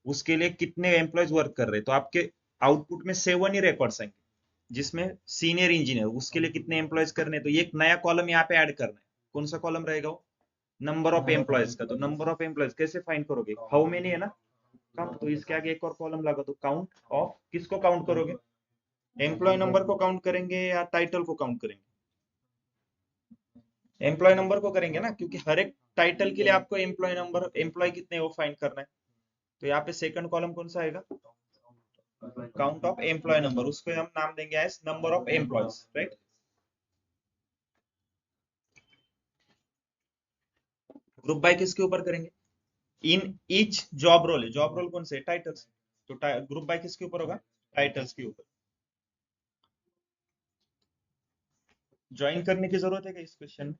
उसके लिए कितने एम्प्लॉयज वर्क कर रहे हैं. तो आपके आउटपुट में 7 ही रिकॉर्ड्स आएंगे, जिसमें सीनियर इंजीनियर, उसके लिए कितने एम्प्लॉयज करने हैं. तो ये एक नया कॉलम यहाँ पे ऐड करना है. कौन सा कॉलम रहेगा वो? नंबर ऑफ एम्प्लॉयज का. तो नंबर ऑफ एम्प्लॉयज कैसे फाइंड करोगे? हाउ मेनी है ना, काउंट. तो इसके आगे एक और कॉलम लगा दो, काउंट ऑफ. किसको काउंट करोगे? एम्प्लॉय नंबर को काउंट करेंगे या टाइटल को काउंट करेंगे? एम्प्लॉय नंबर को करेंगे ना, क्योंकि हर एक टाइटल के लिए आपको एम्प्लॉय नंबर, एम्प्लॉय कितने वो फाइंड करना है. तो यहाँ पे सेकंड कॉलम कौन सा आएगा? Count of employee number. उसको हम नाम देंगे as number of employees, right? Group by किसके ऊपर करेंगे? इन ईच जॉब रोल है. जॉब रोल कौन से? टाइटल्स. तो ग्रुप बाय किसके ऊपर होगा? टाइटल्स के ऊपर. ज्वाइन करने की जरूरत है क्या इस क्वेश्चन में?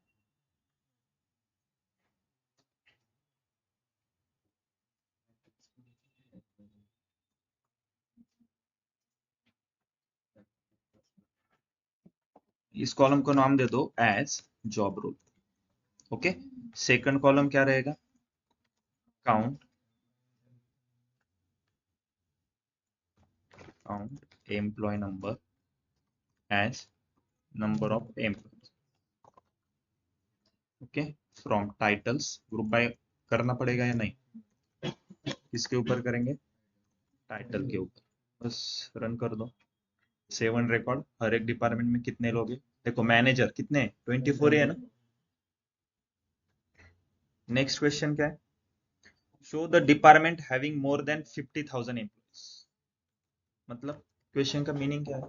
इस कॉलम को नाम दे दो as job role. Okay, second column क्या रहेगा? Count count employee number as number of employees. Okay, from titles group by करना पड़ेगा या नहीं? किसके ऊपर करेंगे? टाइटल के ऊपर। बस रन कर दो। 7 रिकॉर्ड, हर एक डिपार्टमेंट में कितने लोग हैं? देखो मैनेजर कितने हैं? 24 है ना। नेक्स्ट क्वेश्चन क्या है? Show the department having more than 50,000 employees. मतलब क्वेश्चन का मीनिंग क्या है?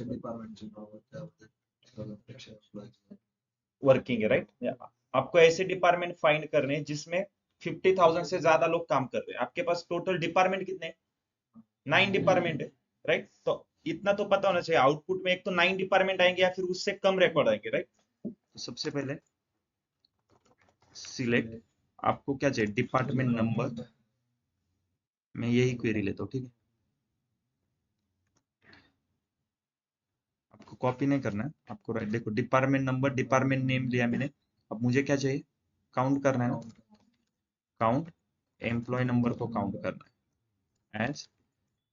डिपार्टमेंट वर्किंग है, राइट। आपको ऐसे डिपार्टमेंट फाइंड करने हैं जिसमें 50,000 से ज्यादा लोग काम कर रहे हैं। आपके पास टोटल डिपार्टमेंट कितने हैं? 9 डिपार्टमेंट है, राइट। तो इतना तो पता होना चाहिए आउटपुट में एक तो 9 डिपार्टमेंट आएंगे या फिर उससे कम रिकॉर्ड आएंगे, राइट। तो सबसे पहले सिलेक्ट, आपको क्या चाहिए? Department number. मैं यही क्वेरी लेता हूँ, ठीक है। आपको कॉपी नहीं करना है, आपको राइट। देखो डिपार्टमेंट नंबर, डिपार्टमेंट नेम लिया मैंने। अब मुझे क्या चाहिए? काउंट करना है ना। काउंट एम्प्लॉय नंबर को काउंट करना है एज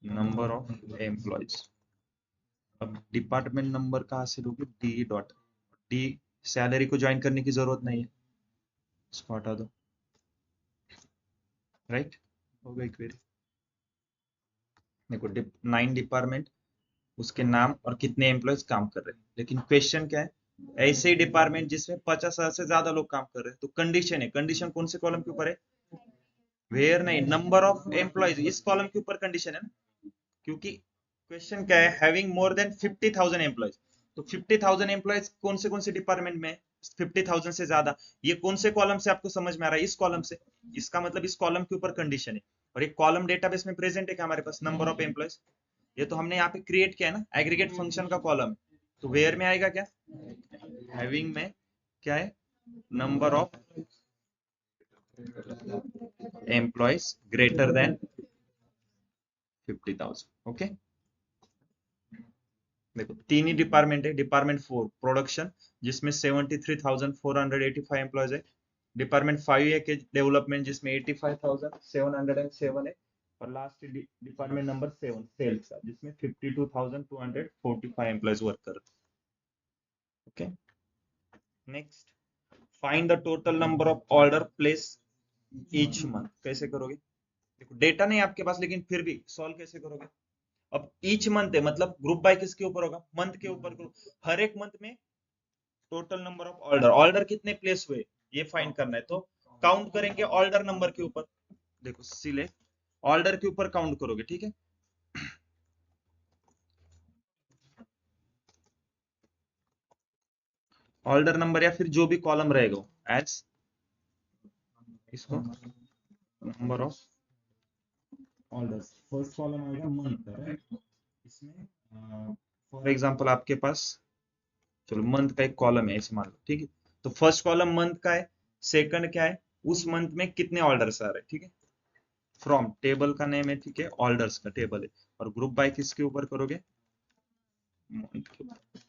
नंबर ऑफ एम्प्लॉयज। अब डिपार्टमेंट नंबर कहाँ से लोगे? D dot D. सैलरी को ज्वाइन करने की जरूरत नहीं है, इसको हटा दो, राइट। हो गई क्वेरी। देखो 9 डिपार्टमेंट, उसके नाम और कितने एम्प्लॉयज काम कर रहे हैं। लेकिन क्वेश्चन क्या है? ऐसे ही डिपार्टमेंट जिसमें 50,000 से ज्यादा लोग काम कर रहे हैं। तो कंडीशन है, कंडीशन कौन से कॉलम के ऊपर है? वेयर नहीं, नंबर ऑफ एम्प्लॉयज इस कॉलम के ऊपर कंडीशन है ना। क्योंकि क्वेश्चन क्या है? Having more than 50,000 employees. तो 50,000 एम्प्लॉयज कौन से डिपार्टमेंट में? 50,000 से ज्यादा। ये कौन से कॉलम से आपको समझ में आ रहा है? इस कॉलम से। इसका मतलब इस कॉलम के ऊपर कंडीशन है। और एक कॉलम डेटाबेस में प्रेजेंट है क्या हमारे पास? Number of employees. ये तो हमने यहाँ पे क्रिएट किया है ना, एग्रीगेट फंक्शन का कॉलम। तो वेयर में आएगा क्या? हैविंग में क्या है? Number of employees greater than 50,000। Okay, देखो 3 ही डिपार्टमेंट है। डिपार्टमेंट 4 प्रोडक्शन, जिसमें 73,485 एम्प्लॉयज है। डिपार्टमेंट 5 है कि डेवलपमेंट, जिसमें 85,707 है। और लास्ट डिपार्टमेंट नंबर 7 सेल्स का, जिसमें 52,245 एम्प्लॉयज वर्क कर रहे हैं। Okay, next, find the total number of order place each month. कैसे करोगे? देखो डेटा नहीं आपके पास, लेकिन फिर भी सॉल्व कैसे करोगे? अब ईच मंथ है, मतलब ग्रुप बाय किसके ऊपर होगा? मंथ के ऊपर। ग्रुप हर एक मंथ में total number of order, order कितने प्लेस हुए ये फाइंड करना है। तो काउंट करेंगे ऑर्डर नंबर के ऊपर। देखो सिलेक्ट, ऑर्डर के ऊपर काउंट करोगे, ठीक है। ऑर्डर नंबर या फिर जो भी कॉलम रहेगा एज, इसको number of order. First column आएगा मंथ का, राइट। इसमें फॉर एग्जांपल आपके पास, चलो मंथ का एक कॉलम है ऐसे मान लो, ठीक है। तो फर्स्ट कॉलम मंथ का है, सेकंड क्या है? उस मंथ में कितने ऑर्डर्स आ रहे हैं, ठीक है। फ्रॉम टेबल का नेम है, ठीक है, ऑर्डर्स का टेबल है। और ग्रुप बाय किसके ऊपर करोगे? मंथ के ऊपर।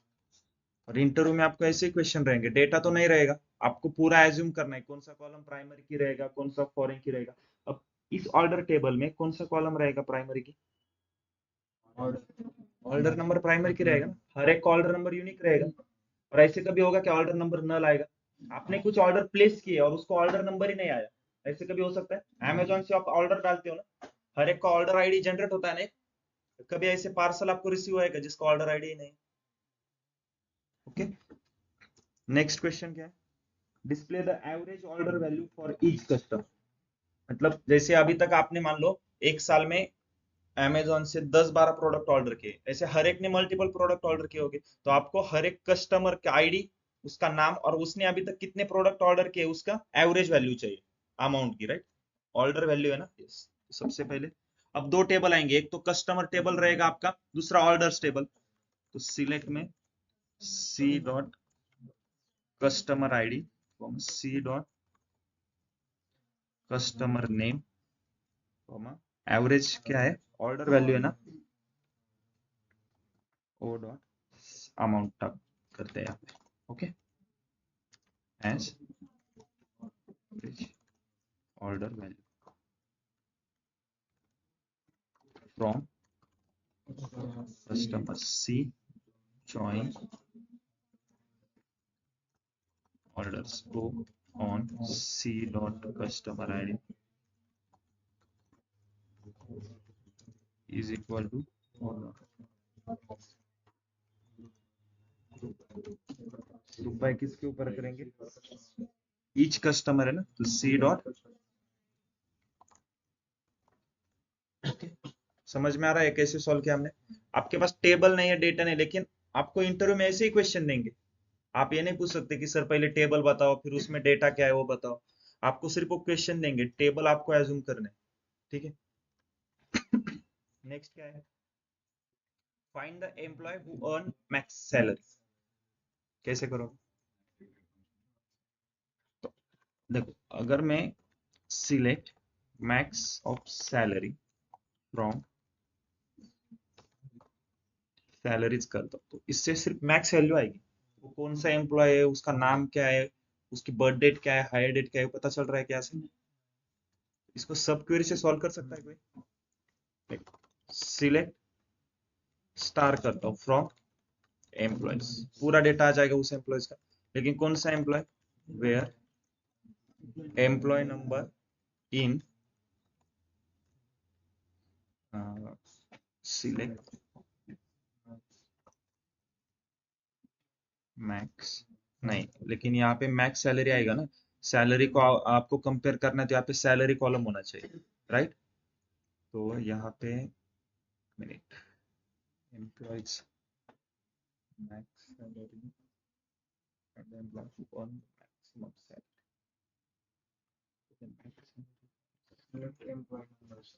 और इंटरव्यू में आपको ऐसे क्वेश्चन रहेंगे, डेटा तो नहीं रहेगा, आपको पूरा एज्यूम करना है कौन सा कॉलम प्राइमरी की रहेगा, कौन सा फॉरेन की रहेगा। अब इस ऑर्डर टेबल में कौन सा कॉलम रहेगा प्राइमरी की? ऑर्डर नंबर प्राइमरी की रहेगा ना, हर एक ऑर्डर नंबर यूनिक रहेगा। और ऐसे कभी होगा कि ऑर्डर नंबर नल आएगा, आपने कुछ ऑर्डर प्लेस किए और उसको ऑर्डर नंबर ही नहीं आया। ऐसे कभी हो सकता है। अमेजोन से आप ऑर्डर डालते हो ना, हर एक का ऑर्डर आईडी जनरेट होता है ना। कभी ऐसे पार्सल आपको रिसीव होएगा जिसका ऑर्डर आईडी ही नहीं। ओके, नेक्स्ट क्वेश्चन क्या है? Display the average order value for each customer. मतलब जैसे अभी तक आपने मान लो एक साल में अमेजोन से 10-12 प्रोडक्ट ऑर्डर किए, ऐसे हर एक ने मल्टीपल प्रोडक्ट ऑर्डर किए होंगे। तो आपको हर एक कस्टमर का आईडी, उसका नाम और उसने अभी तक कितने प्रोडक्ट ऑर्डर किए उसका एवरेज वैल्यू चाहिए, अमाउंट की, राइट। ऑर्डर वैल्यू है ना, yes। सबसे पहले अब दो टेबल आएंगे, एक तो कस्टमर टेबल रहेगा आपका, दूसरा ऑर्डर्स टेबल। तो सिलेक्ट में C dot customer ID, C dot customer name, average क्या है? ऑर्डर वैल्यू है ना, ओ डॉट अमाउंट टाइप करते हैं यहाँ पे। Okay, as order value from customer C join orders booked on C dot customer ID is equal to group by किसके ऊपर करेंगे, ईच कस्टमर है ना, तो सी डॉट, समझ में आ रहा है कैसे सॉल्व किया हमने। आपके पास टेबल नहीं है, डेटा नहीं, लेकिन आपको इंटरव्यू में ऐसे ही क्वेश्चन देंगे। आप ये नहीं पूछ सकते कि सर पहले टेबल बताओ फिर उसमें डेटा क्या है वो बताओ। आपको सिर्फ वो क्वेश्चन देंगे, टेबल आपको एज्यूम करना है, ठीक है। नेक्स्ट क्या है, find the employee who earn max salary. कैसे करोगे, तो देखो अगर मैं select max of salary from salaries करता हूँ, तो इससे सिर्फ मैक्स वैल्यू आएगी। वो कौन सा एम्प्लॉय है, उसका नाम क्या है, उसकी बर्थ डेट क्या है, हायर डेट क्या है, पता चल रहा है क्या से। इसको सब क्वेरी से सॉल्व कर सकता है कोई। सिलेक्ट स्टार करता हूँ फ्रॉम एम्प्लॉयज, पूरा डेटा आ जाएगा उस एम्प्लॉयज का, लेकिन कौन सा employee, where employee number in select max, नहीं लेकिन यहाँ पे मैक्स सैलरी आएगा ना, सैलरी को आपको कंपेयर करना है, तो यहाँ पे सैलरी कॉलम होना चाहिए, राइट। तो यहाँ पे minute, employees max salary and employee on maximum Select employee numbers.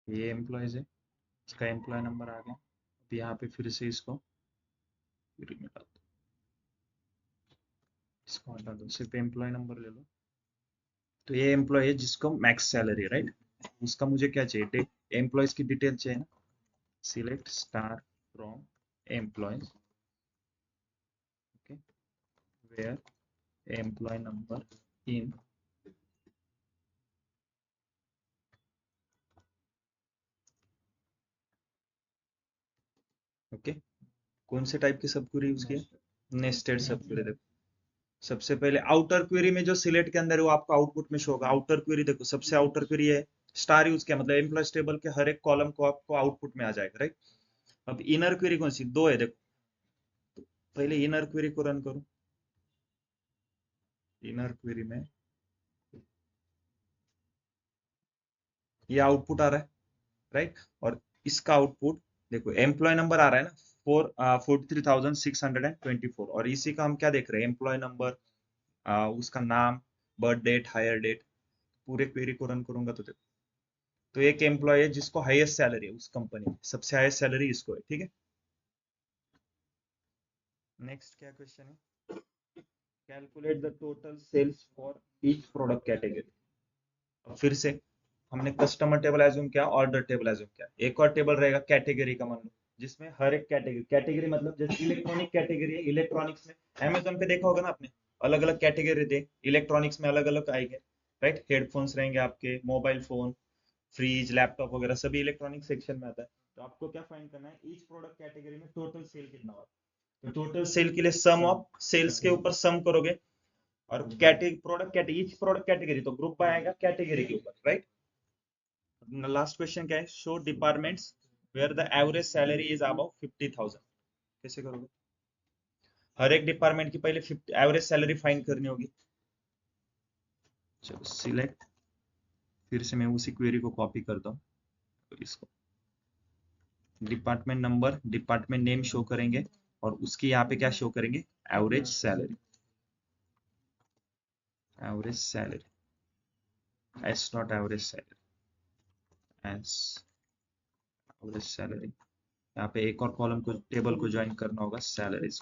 ये एम्प्लॉयज है, इसका एम्प्लॉय नंबर आ गया। अब यहाँ पे फिर से इसको निकाल दो, इसको हटा दो, सिर्फ एम्प्लॉय नंबर ले लो। तो ये एम्प्लॉय है जिसको मैक्स सैलरी, राइट, उसका मुझे क्या चाहिए, एम्प्लॉयज की डिटेल चाहिए ना। Select star from employees, okay, where employee number in, okay. कौन से टाइप की सब क्वेरी यूज किया, नेस्टेड सब क्वेरी। देखो सबसे पहले आउटर क्वेरी में जो सिलेक्ट के अंदर है वो आपको आउटपुट में शो होगा। आउटर क्वेरी देखो, सबसे आउटर क्वेरी है, स्टार यूज किया मतलब एम्प्लॉयज टेबल के हर एक कॉलम को आपको आउटपुट में आ जाएगा, राइट। अब इनर क्वेरी कौन सी, दो है देखो, तो पहले इनर क्वेरी को रन करो। इनर क्वेरी में ये आउटपुट आ रहा है, राइट, और इसका आउटपुट देखो, एम्प्लॉय नंबर आ रहा है ना, 43,624, और इसी का हम क्या देख रहे हैं, एम्प्लॉय नंबर, उसका नाम, बर्थ डेट, हायर डेट। पूरे क्वेरी को रन करूंगा तो देखो, तो एक एम्प्लॉय है जिसको हाईएस्ट सैलरी है उस कंपनी में, सबसे हाईएस्ट सैलरी इसको है, ठीक है। नेक्स्ट क्या क्वेश्चन है, calculate the total sales for each product category. फिर से हमने कस्टमर टेबल एज्यूम किया, ऑर्डर टेबल एज्यूम किया, एक और टेबल रहेगा कैटेगरी का, मान लो, जिसमें हर एक कैटेगरी, कैटेगरी मतलब जैसे इलेक्ट्रॉनिक कैटेगरी है, इलेक्ट्रॉनिक्स में अमेजोन पे देखा होगा ना आपने, अलग अलग कैटेगरी थे, इलेक्ट्रॉनिक्स में अलग अलग आएंगे, राइट। हेडफोन्स रहेंगे आपके, मोबाइल फोन, फ्रिज, लैपटॉप वगैरह सभी इलेक्ट्रॉनिक सेक्शन में आता है। तो आपको क्या फाइंड करना है, ईच प्रोडक्ट कैटेगरी में टोटल सेल कितना हुआ। तो टोटल सेल के लिए सम ऑफ सेल्स के ऊपर सम करोगे, और category product category, each product category तो ग्रुप आएगा कैटेगरी के ऊपर, राइट। लास्ट क्वेश्चन क्या है, show departments where the average salary is above 50,000। कैसे करोगे, हर एक डिपार्टमेंट की पहले 50 एवरेज सैलरी फाइंड करनी होगी। चलो सिलेक्ट, फिर से मैं उसी क्वेरी को कॉपी करता हूँ, तो इसको department number, department name show करेंगे, और उसकी यहाँ पे क्या शो करेंगे, average salary, average salary, S not average salary, S average salary. यहाँ पे एक और कॉलम को, टेबल को ज्वाइन करना होगा, सैलरीज।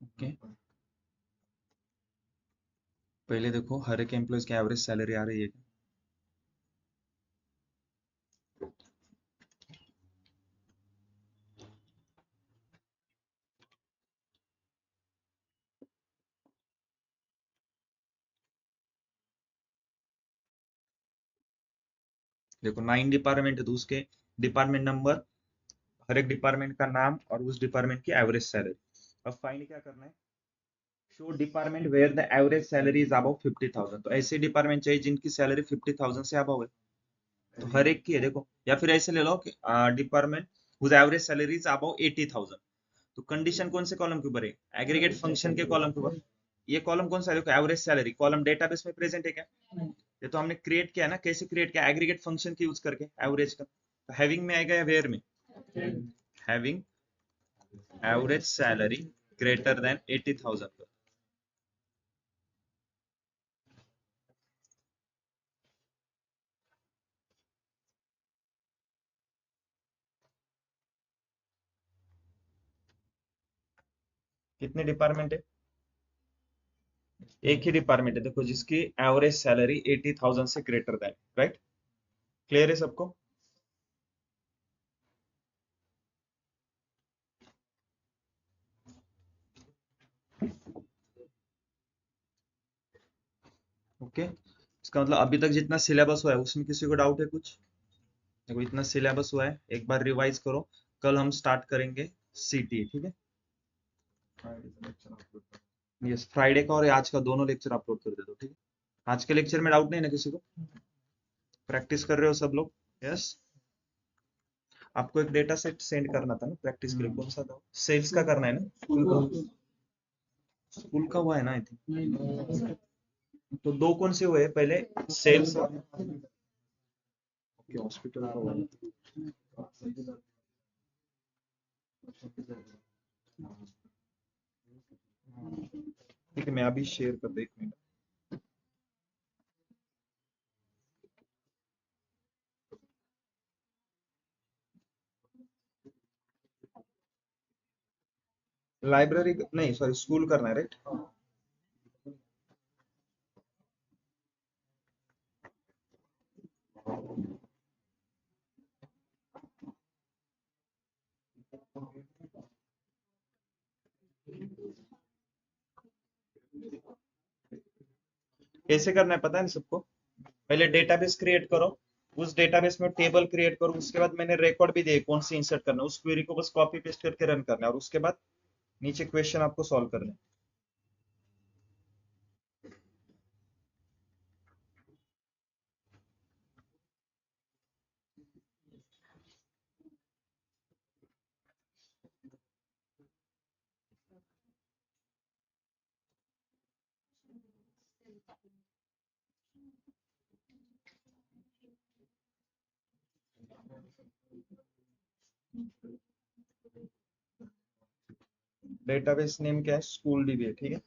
ओके, पहले देखो हर एक एम्प्लॉयज की एवरेज सैलरी आ रही है। देखो 9 डिपार्टमेंट है, तो उसके डिपार्टमेंट नंबर, हर एक डिपार्टमेंट का नाम, और उस डिपार्टमेंट की एवरेज सैलरी। अब फाइंड क्या करना है, show department where the average salary is above 50,000। तो ऐसे डिपार्टमेंट चाहिए जिनकी सैलरी 50,000 से अबव है, तो हर एक की है देखो। या फिर ऐसे ले लो कि department whose average salary is above 80,000। तो कंडीशन कौन से कॉलम के ऊपर है, एग्रीगेट फंक्शन के कॉलम के ऊपर। ये कॉलम कौन सा है, देखो एवरेज सैलरी कॉलम डेटाबेस में प्रेजेंट है क्या, ये तो हमने क्रिएट किया ना, कैसे क्रिएट किया, एग्रीगेट फंक्शन की यूज करके एवरेज का। तो हैविंग में आएगा या वेयर में, having average salary greater then 80,000। कितने डिपार्टमेंट है, एक ही डिपार्टमेंट है देखो, जिसकी एवरेज सैलरी 80,000 से ग्रेटर देन, राइट। क्लियर है सबको। ओके, इसका मतलब अभी तक जितना सिलेबस हुआ है उसमें किसी को डाउट है कुछ, देखो इतना सिलेबस हुआ है, एक बार रिवाइज करो। कल हम स्टार्ट करेंगे सीटी, ठीक है। यस, फ्राइडे का और आज का दोनों लेक्चर अपलोड कर दे दो, ठीक है। आज के लेक्चर में डाउट नहीं ना किसी को, प्रैक्टिस कर रहे हो सब लोग, यस। आपको एक डेटा सेट सेंड करना था ना प्रैक्टिस के लिए, कौन सा था, सेल्स का करना है ना, स्कूल का हुआ है ना आई थिंक। तो दो कौन से हुए हैं पहले, सेल्स, ओके हॉस्पिटल का हुआ है। ठीक है, मैं अभी शेयर कर दे, एक मिनट। लाइब्रेरी नहीं, सॉरी स्कूल करना है, राइट। कैसे करना है पता है ना सबको, पहले डेटाबेस क्रिएट करो, उस डेटाबेस में टेबल क्रिएट करो, उसके बाद मैंने रिकॉर्ड भी दिए कौन सी इंसर्ट करना है, उस क्वेरी को बस कॉपी पेस्ट करके रन करना है, और उसके बाद नीचे क्वेश्चन आपको सॉल्व करना है। डेटाबेस नेम क्या है, स्कूल डीबी है, ठीक है।